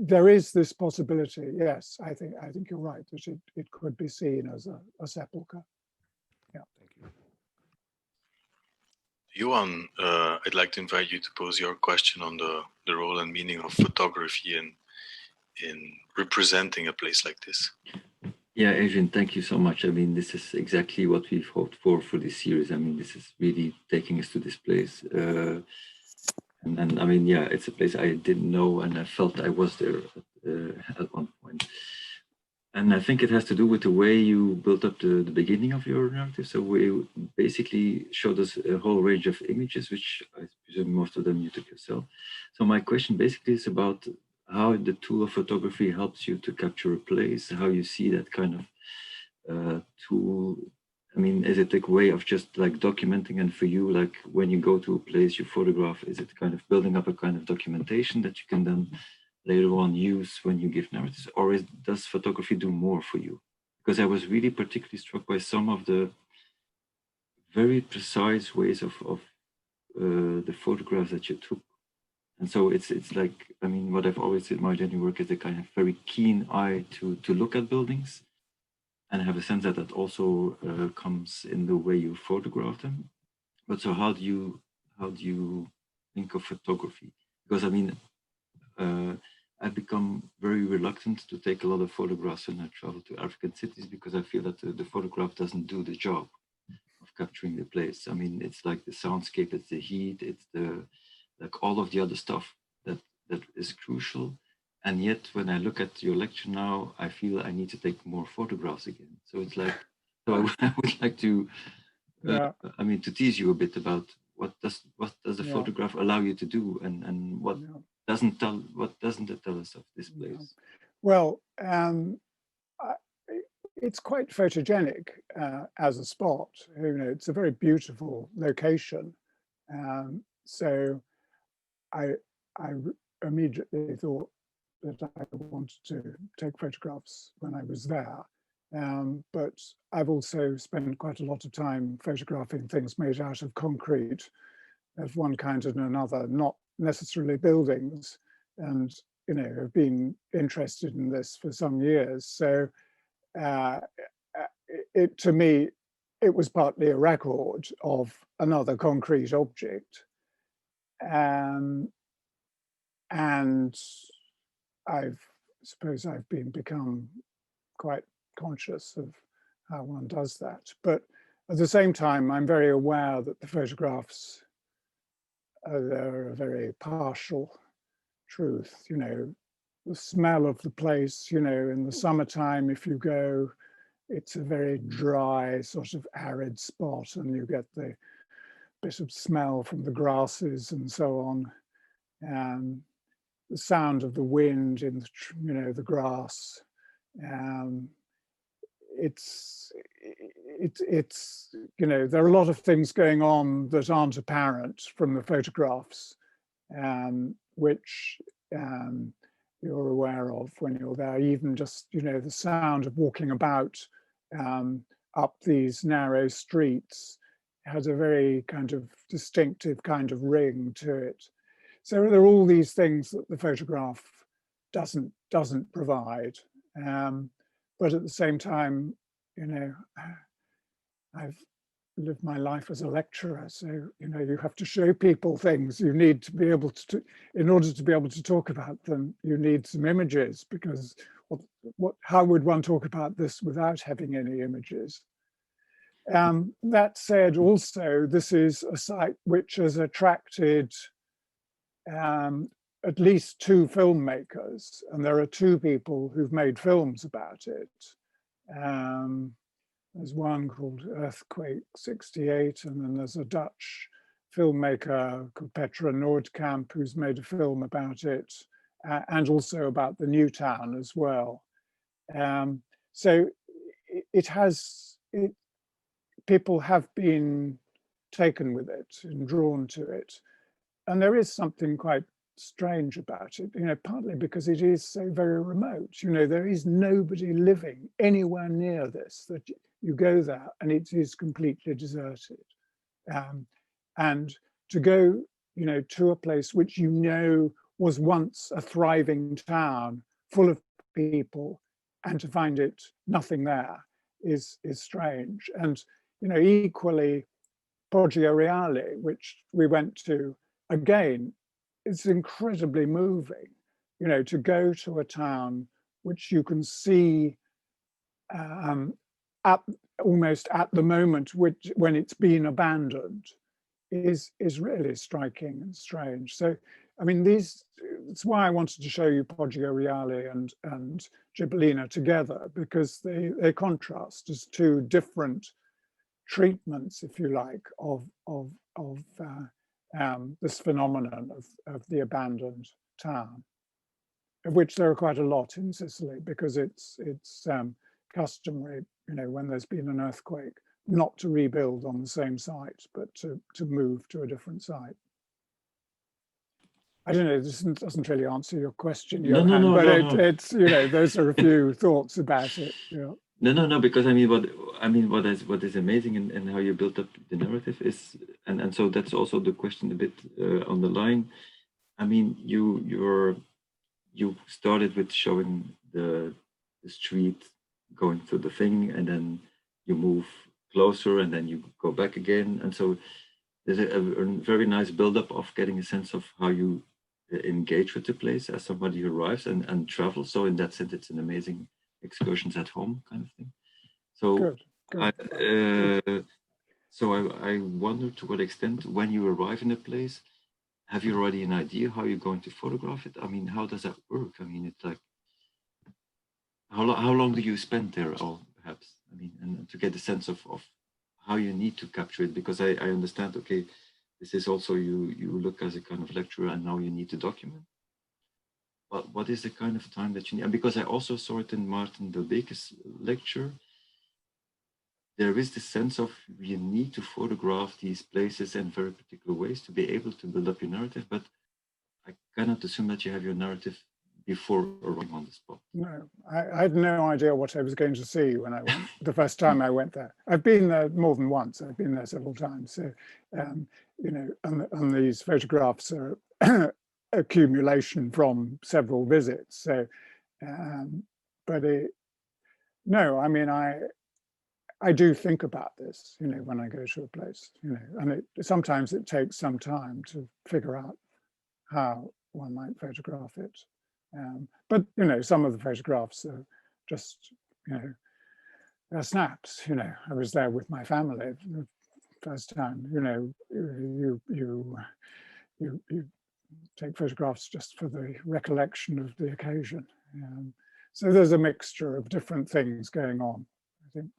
there is this possibility. Yes, I think you're right that it could be seen as a sepulchre. Yeah. Thank you. Johan, I'd like to invite you to pose your question on the role and meaning of photography in representing a place like this. Yeah, Adrian, thank you so much. I mean, this is exactly what we've hoped for this series. I mean, this is really taking us to this place. And I mean, yeah, it's a place I didn't know, and I felt I was there at one point. And I think it has to do with the way you built up the beginning of your narrative. So we basically showed us a whole range of images, which I presume most of them you took yourself. So my question basically is about how the tool of photography helps you to capture a place, how you see that kind of tool. I mean, is it a way of just like documenting? And for you, like when you go to a place, you photograph, is it kind of building up a kind of documentation that you can then later on use when you give narratives? Or does photography do more for you? Because I was really particularly struck by some of the very precise ways of the photographs that you took. And so it's like, I mean, what I've always admired in your work is a kind of very keen eye to look at buildings, and I have a sense that that also comes in the way you photograph them. But so how do you think of photography? Because I mean, I've become very reluctant to take a lot of photographs when I travel to African cities, because I feel that the photograph doesn't do the job of capturing the place. I mean, it's like the soundscape, it's the heat, it's the like all of the other stuff that is crucial. And yet when I look at your lecture now, I feel I need to take more photographs again. So it's like, so I would like to, I mean, to tease you a bit about what does the photograph allow you to do, and what doesn't it tell us of this place? Well, it's quite photogenic as a spot. It's a very beautiful location. So I immediately thought that I wanted to take photographs when I was there. But I've also spent quite a lot of time photographing things made out of concrete of one kind and another, not necessarily buildings, and have been interested in this for some years. So to me, it was partly a record of another concrete object. And I suppose I've become quite conscious of how one does that. But at the same time, I'm very aware that the photographs they're a very partial truth. The smell of the place, in the summertime, if you go, it's a very dry, sort of arid spot, and you get the bit of smell from the grasses and so on. the sound of the wind in the, the grass. It's there are a lot of things going on that aren't apparent from the photographs, which you're aware of when you're there. Even just the sound of walking about up these narrow streets has a very kind of distinctive kind of ring to it. So there are all these things that the photograph doesn't provide. But at the same time, I've lived my life as a lecturer, so you have to show people things. You need to be able to, in order to be able to talk about them, you need some images, because how would one talk about this without having any images? That said, also, this is a site which has attracted at least 2 filmmakers, and there are 2 people who've made films about it. There's one called Earthquake 68, and then there's a Dutch filmmaker called Petra Noordkamp who's made a film about it, and also about the new town as well. So people have been taken with it and drawn to it. And there is something quite strange about it, partly because it is so very remote. There is nobody living anywhere near this, that you go there and it is completely deserted. And to go, to a place which was once a thriving town full of people, and to find it nothing there is strange. And equally, Poggio Reale, which we went to, again, it's incredibly moving, to go to a town which you can see almost at the moment when it's been abandoned is really striking and strange. So, I mean, that's why I wanted to show you Poggio Reale and Gibellina together, because they contrast as 2 different treatments, if you like, of this phenomenon of the abandoned town, of which there are quite a lot in Sicily, because it's customary, when there's been an earthquake, not to rebuild on the same site, but to move to a different site. I don't know, this doesn't really answer your question, Johan, but it's those are a few thoughts about it. Yeah. No, because I mean what is amazing and how you built up the narrative is, and so that's also the question a bit on the line. I mean, you started with showing the street going through the thing, and then you move closer, and then you go back again, and so there's a very nice build-up of getting a sense of how you engage with the place as somebody who arrives and travels. So in that sense, it's an amazing excursions at home kind of thing. So Good. I wonder to what extent, when you arrive in a place, have you already an idea how you're going to photograph it? I mean, how does that work? I mean, it's like, how long do you spend there, or perhaps, I mean, and to get a sense of how you need to capture it? Because I understand, okay, this is also, you look as a kind of lecturer, and now you need to document. But what is the kind of time that you need? And because I also saw it in Martin Delbeke's lecture, there is this sense of you need to photograph these places in very particular ways to be able to build up your narrative, but I cannot assume that you have your narrative before arriving on the spot. No, I had no idea what I was going to see when I went, the first time I went there. I've been there more than once, I've been there several times. So, and these photographs are accumulation from several visits. So, no, I mean, I do think about this, when I go to a place, and sometimes it takes some time to figure out how one might photograph it. But, some of the photographs are just, they're snaps, I was there with my family the first time, you take photographs just for the recollection of the occasion. So there's a mixture of different things going on, I think.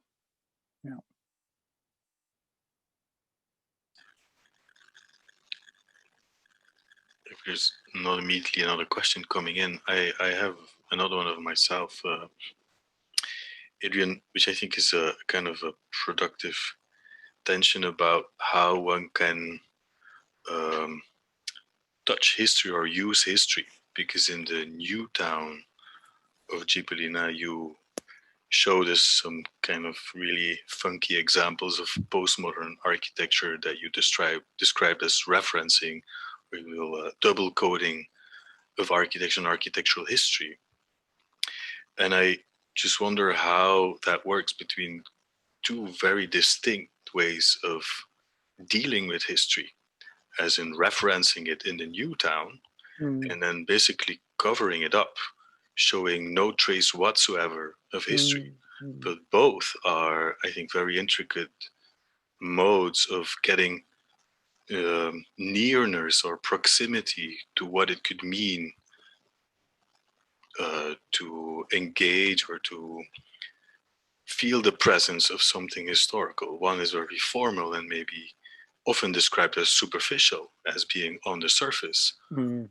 Yeah. If there's not immediately another question coming in. I have another one of myself, Adrian, which I think is a kind of a productive tension about how one can touch history or use history. Because in the new town of Gibellina, you showed us some kind of really funky examples of postmodern architecture that you described as referencing, or double coding of architecture and architectural history. And I just wonder how that works between two very distinct ways of dealing with history, as in referencing it in the new town, and then basically covering it up, showing no trace whatsoever of history. But both are, I think, very intricate modes of getting nearness or proximity to what it could mean to engage or to feel the presence of something historical. One is very formal and maybe often described as superficial, as being on the surface,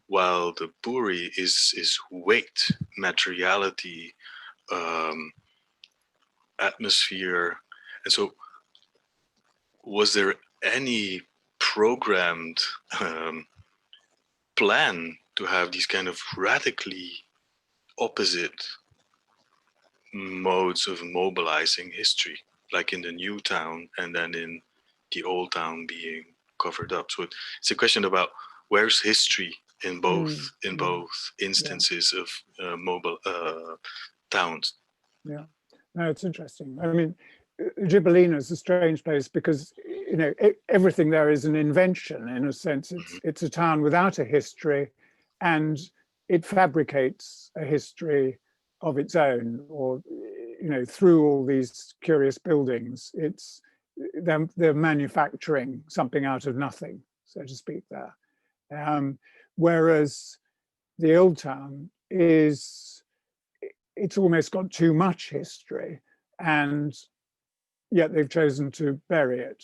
while the Buri is weight, materiality, atmosphere. And so was there any programmed plan to have these kind of radically opposite modes of mobilizing history, like in the new town and then in the old town being covered up? So it's a question about where's history in both instances of mobile towns. Yeah, no, it's interesting. I mean, Gibellina is a strange place because, you know, everything there is an invention in a sense. It's a town without a history, and it fabricates a history of its own, or, you know, through all these curious buildings. They're manufacturing something out of nothing, so to speak, there. Whereas the old town it's almost got too much history, and yet they've chosen to bury it,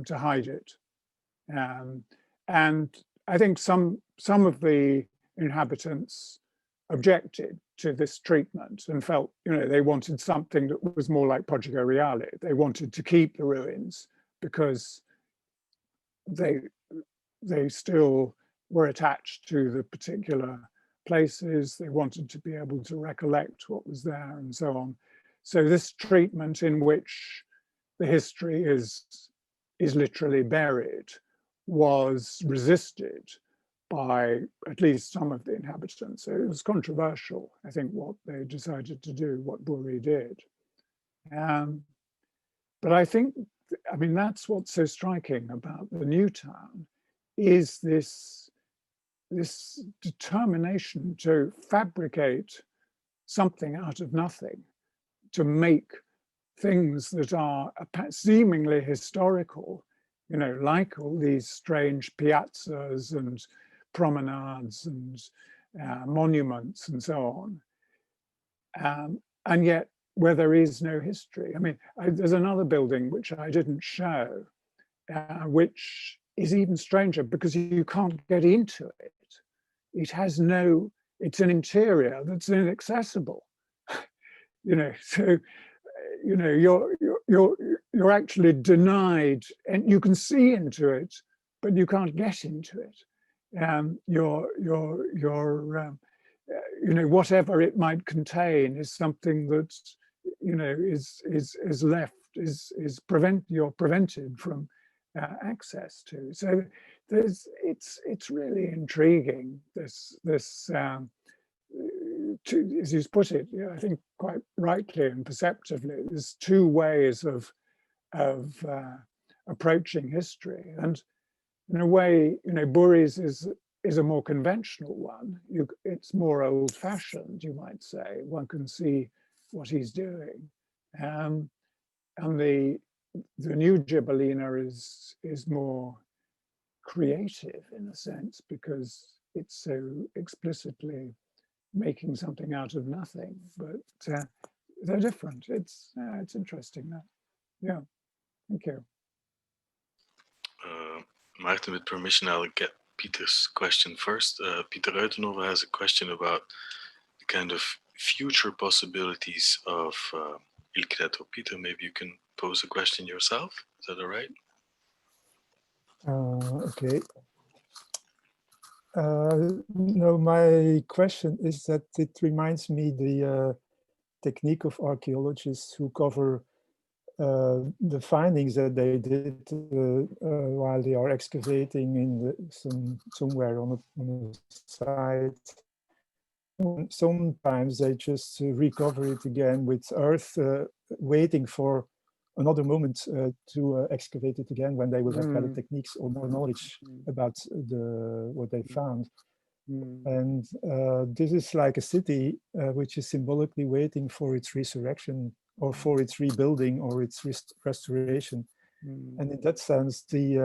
to hide it. And I think some of the inhabitants objected to this treatment and felt, you know, they wanted something that was more like Poggio Reale. They wanted to keep the ruins because they still were attached to the particular places. They wanted to be able to recollect what was there and so on. So this treatment in which the history is literally buried was resisted by at least some of the inhabitants. So it was controversial, I think, what they decided to do, what Buri did. But I think, I mean, that's what's so striking about the new town, is this determination to fabricate something out of nothing, to make things that are seemingly historical, you know, like all these strange piazzas and promenades and monuments and so on. And yet, where there is no history. I mean, there's another building which I didn't show, which is even stranger because you can't get into it. It has no, it's an interior that's inaccessible. You know, so, you know, you're actually denied, and you can see into it, but you can't get into it. You know, whatever it might contain is something that, you know, is left, you're prevented from access to. So it's really intriguing, this as you put it, you know, I think quite rightly and perceptively, there's two ways of approaching history. And in a way, you know, Buri's is a more conventional one. It's more old-fashioned, you might say. One can see what he's doing. And the new Gibellina is more creative in a sense, because it's so explicitly making something out of nothing. But they're different. It's interesting, that. Yeah, thank you. Maarten, with permission, I'll get Peter's question first. Peter Ruitenhoven has a question about the kind of future possibilities of Il Cretto. Peter, maybe you can pose a question yourself. Is that all right? Okay. No, my question is that it reminds me the technique of archaeologists who cover the findings that they did while they are excavating in somewhere on a site. Sometimes they just recover it again with earth, waiting for another moment to excavate it again when they will have better techniques or more knowledge about what they found. And this is like a city which is symbolically waiting for its resurrection or for its rebuilding or its restoration. And in that sense, the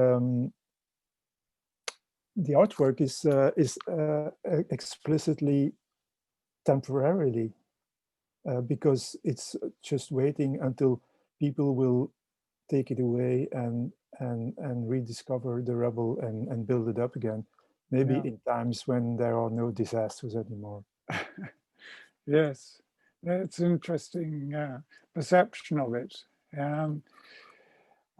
artwork is explicitly temporarily because it's just waiting until people will take it away and rediscover the rubble and build it up again. Maybe in times when there are no disasters anymore. Yes, it's an interesting perception of it. I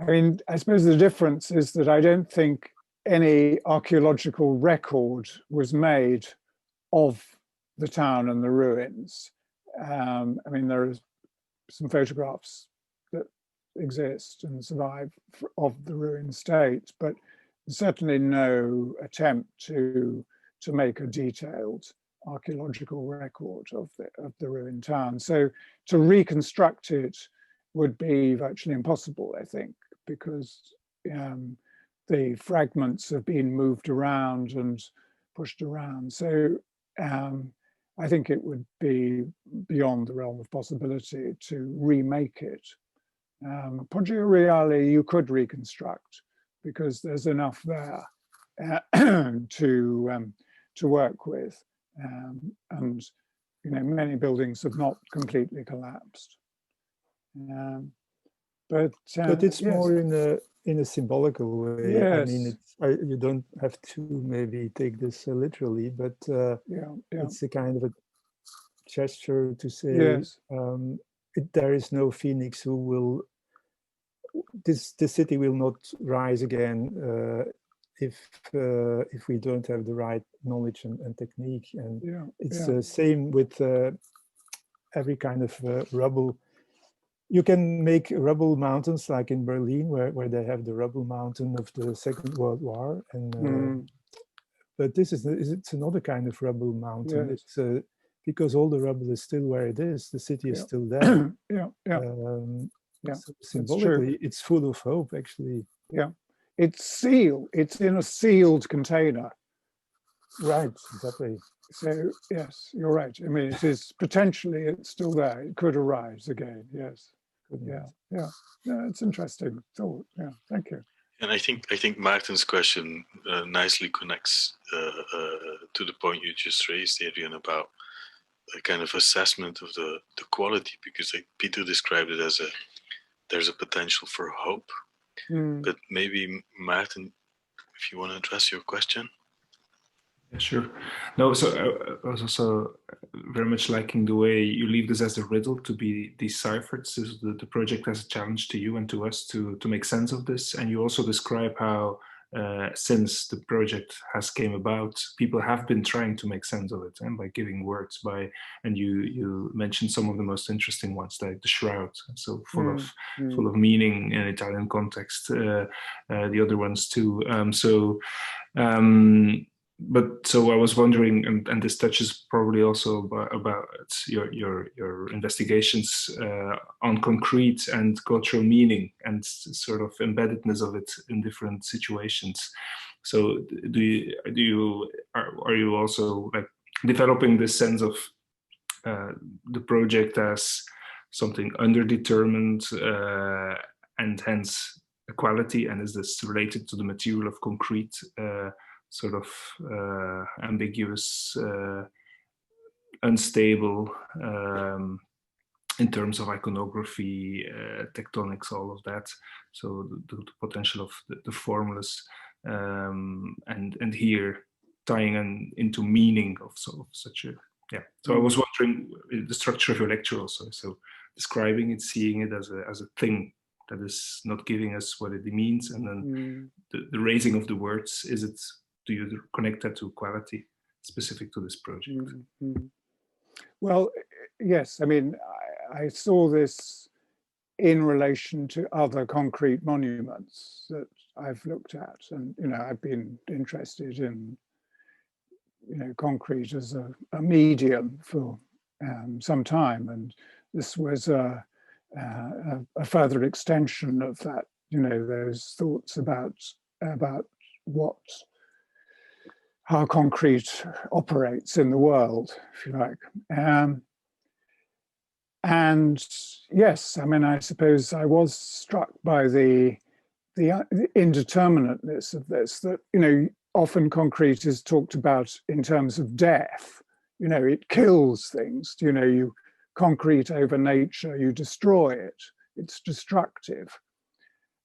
mean, I suppose the difference is that I don't think any archaeological record was made of the town and the ruins. I mean, there are some photographs that exist and survive of the ruined state, but certainly no attempt to make a detailed archaeological record of the ruined town. So to reconstruct it would be virtually impossible, I think, because the fragments have been moved around and pushed around. So I think it would be beyond the realm of possibility to remake it. Poggio Reale you could reconstruct because there's enough there to work with, and you know, many buildings have not completely collapsed. But it's yes. more in a symbolical way. Yes. I mean, you don't have to maybe take this literally, but it's a kind of a gesture to say, yes. There is no phoenix who will. The city will not rise again if we don't have the right knowledge and technique. And it's the same with every kind of rubble. You can make rubble mountains like in Berlin, where they have the rubble mountain of the Second World War, and but it's another kind of rubble mountain. Yes. It's because all the rubble is still where it is. The city is still there. So symbolically, it's full of hope, actually. Yeah, it's sealed. It's in a sealed container. Right, exactly. So yes, you're right. I mean, it is potentially it's still there. It could arise again. Yes. Yeah. It's interesting thought. Yeah, thank you. And I think Martin's question nicely connects to the point you just raised, Adrian, about a kind of assessment of the quality, because like Peter described it as there's a potential for hope. But maybe Martin, if you want to address your question. Yeah, sure. No, so I was also very much liking the way you leave this as a riddle to be deciphered. So the project as a challenge to you and to us to make sense of this. And you also describe how since the project has came about, people have been trying to make sense of it, and by giving words, and you mentioned some of the most interesting ones, like the shroud, so full of meaning in Italian context. The other ones too. But so I was wondering, and this touches probably also about your investigations on concrete and cultural meaning and sort of embeddedness of it in different situations. So are you also like developing this sense of the project as something underdetermined and hence equality, and is this related to the material of concrete? Sort of ambiguous, unstable in terms of iconography, tectonics, all of that. So the potential of the formless. and here tying into meaning of such a, yeah. So I was wondering the structure of your lecture also. So describing it, seeing it as a thing that is not giving us what it means, and then the raising of the words. Do you connect that to quality specific to this project? Well, yes. I mean, I saw this in relation to other concrete monuments that I've looked at, and I've been interested in concrete as a medium for some time, and this was a further extension of that. Those thoughts about how concrete operates in the world, if you like. And yes, I mean, I suppose I was struck by the indeterminateness of this, that, often concrete is talked about in terms of death. It kills things. You concrete over nature, you destroy it. It's destructive.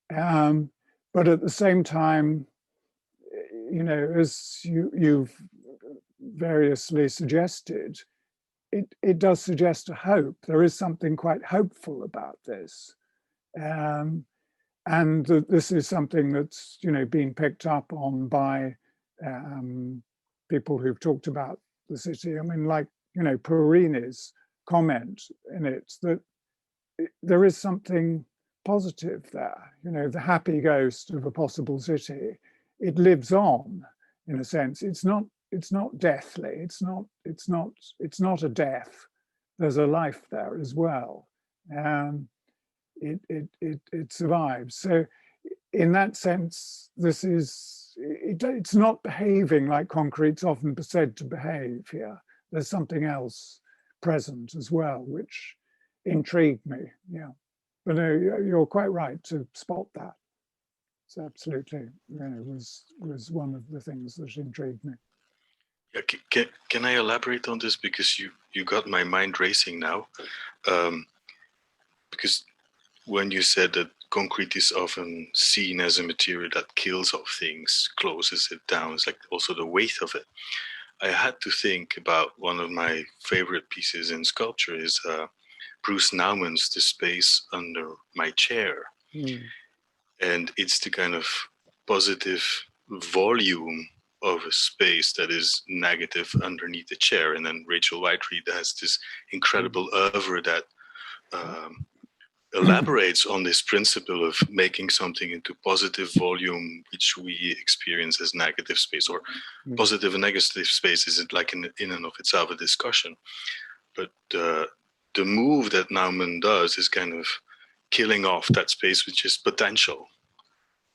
But at the same time, as you've variously suggested, it does suggest a hope. There is something quite hopeful about this. And this is something that's, been picked up on by people who've talked about the city. I mean, like, Perini's comment in it, that there is something positive there. The happy ghost of a possible city, it lives on, in a sense. It's not deathly. It's not a death. There's a life there as well. It survives. So in that sense, it's not behaving like concrete's often said to behave here. There's something else present as well, which intrigued me. Yeah, but you're quite right to spot that. It's absolutely, was one of the things that intrigued me. Yeah, can I elaborate on this, because you got my mind racing now, because when you said that concrete is often seen as a material that kills off things, closes it down, it's like also the weight of it. I had to think about one of my favorite pieces in sculpture is Bruce Naumann's The Space Under My Chair. And it's the kind of positive volume of a space that is negative underneath the chair. And then Rachel Whiteread has this incredible oeuvre that elaborates on this principle of making something into positive volume, which we experience as negative space, or positive and negative space isn't like in and of itself a discussion. But the move that Naumann does is kind of killing off that space, which is potential,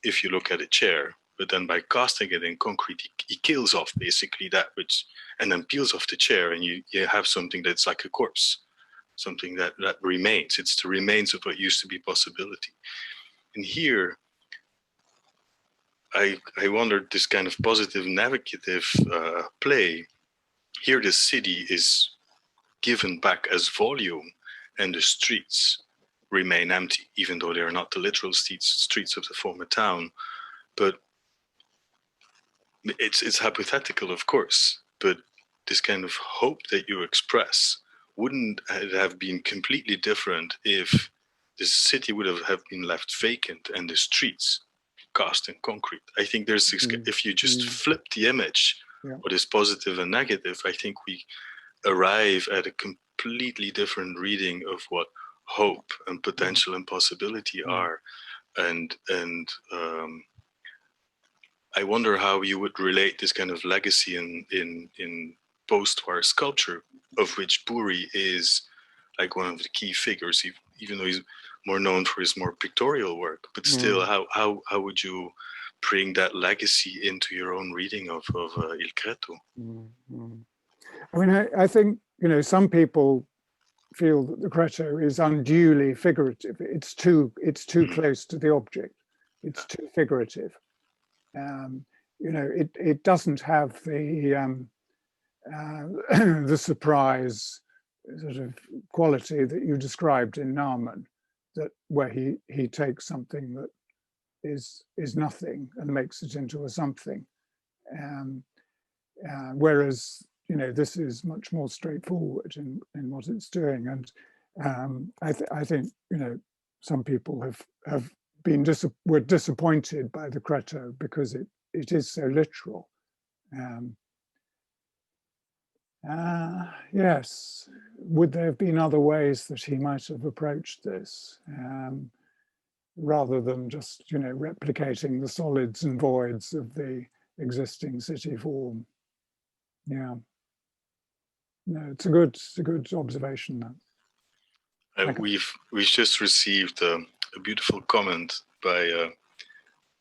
if you look at a chair. But then by casting it in concrete, he kills off basically that which, and then peels off the chair, and you have something that's like a corpse. Something that remains. It's the remains of what used to be possibility. And here, I wondered this kind of positive negative play. Here the city is given back as volume, and the streets remain empty, even though they are not the literal streets of the former town. But it's hypothetical, of course, but this kind of hope that you express, wouldn't it have been completely different if the city would have been left vacant and the streets cast in concrete? I think there's this, if you just flip the image, what is positive and negative, I think we arrive at a completely different reading of what hope and potential and possibility are. And I wonder how you would relate this kind of legacy in post-war sculpture, of which Buri is like one of the key figures, even though he's more known for his more pictorial work. But still, how would you bring that legacy into your own reading of Il Cretto? I mean, I think, some people feel that the Cretto is unduly figurative. It's too close to the object. It's too figurative. It doesn't have the the surprise sort of quality that you described in Naumann, that where he takes something that is nothing and makes it into a something. Whereas, you know, this is much more straightforward in what it's doing. And I think, you know, some people have been were disappointed by the Cretto because it is so literal. Yes, would there have been other ways that he might have approached this, rather than just, you know, replicating the solids and voids of the existing city form? Yeah, no, it's a good observation. We've just received a beautiful comment by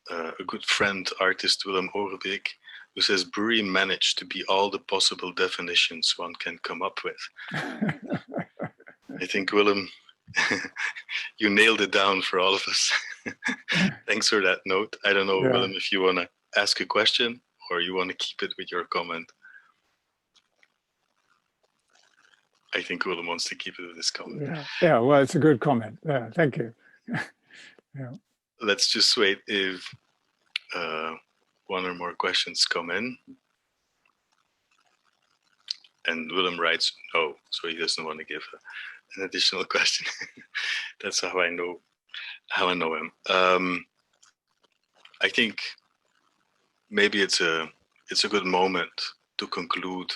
a good friend, artist Willem Orebeek, who says Bury managed to be all the possible definitions one can come up with. I think, Willem, you nailed it down for all of us. Thanks for that note. I don't know, Willem, if you want to ask a question or you want to keep it with your comment. I think Willem wants to keep it with his comment. Yeah, well, it's a good comment. Yeah, thank you. Yeah. Let's just wait if one or more questions come in. And Willem writes no, so he doesn't want to give an additional question. That's how I know him. I think maybe it's a good moment to conclude.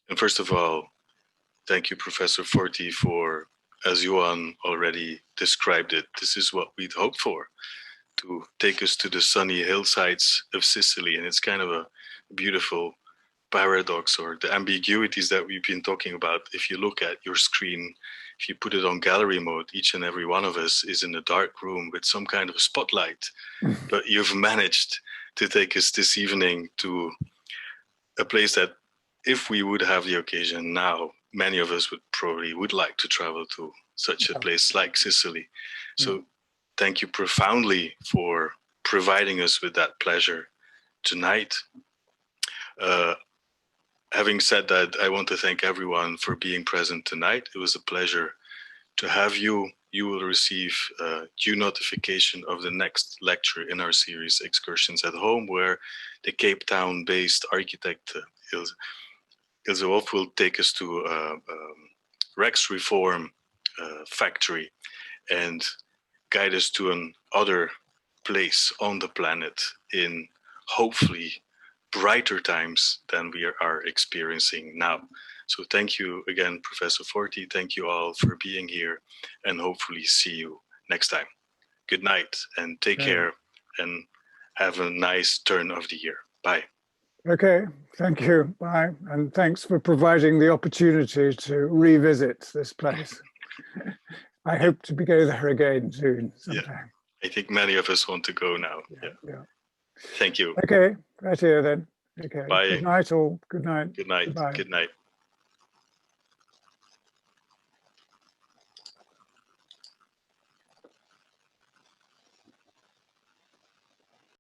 And first of all, thank you, Professor Forti, for, as Johan already described it, this is what we'd hoped for, to take us to the sunny hillsides of Sicily. And it's kind of a beautiful paradox, or the ambiguities that we've been talking about. If you look at your screen, if you put it on gallery mode, each and every one of us is in a dark room with some kind of a spotlight. But you've managed to take us this evening to a place that, if we would have the occasion now, many of us would like to travel to such a place like Sicily. So thank you profoundly for providing us with that pleasure tonight. Having said that, I want to thank everyone for being present tonight. It was a pleasure to have you. You will receive due notification of the next lecture in our series, Excursions at Home, where the Cape Town-based architect Ilse Wolf will take us to Rex Reform factory and guide us to another place on the planet in hopefully brighter times than we are experiencing now. So thank you again, Professor Forti. Thank you all for being here, and hopefully see you next time. Good night and take care, and have a nice turn of the year. Bye. Okay, thank you. Bye. And thanks for providing the opportunity to revisit this place. I hope to go there again soon sometime. Yeah. I think many of us want to go now. Yeah. Thank you. Okay, right here then. Okay. Bye. Good night all. Good night. Good night. Goodbye. Good night.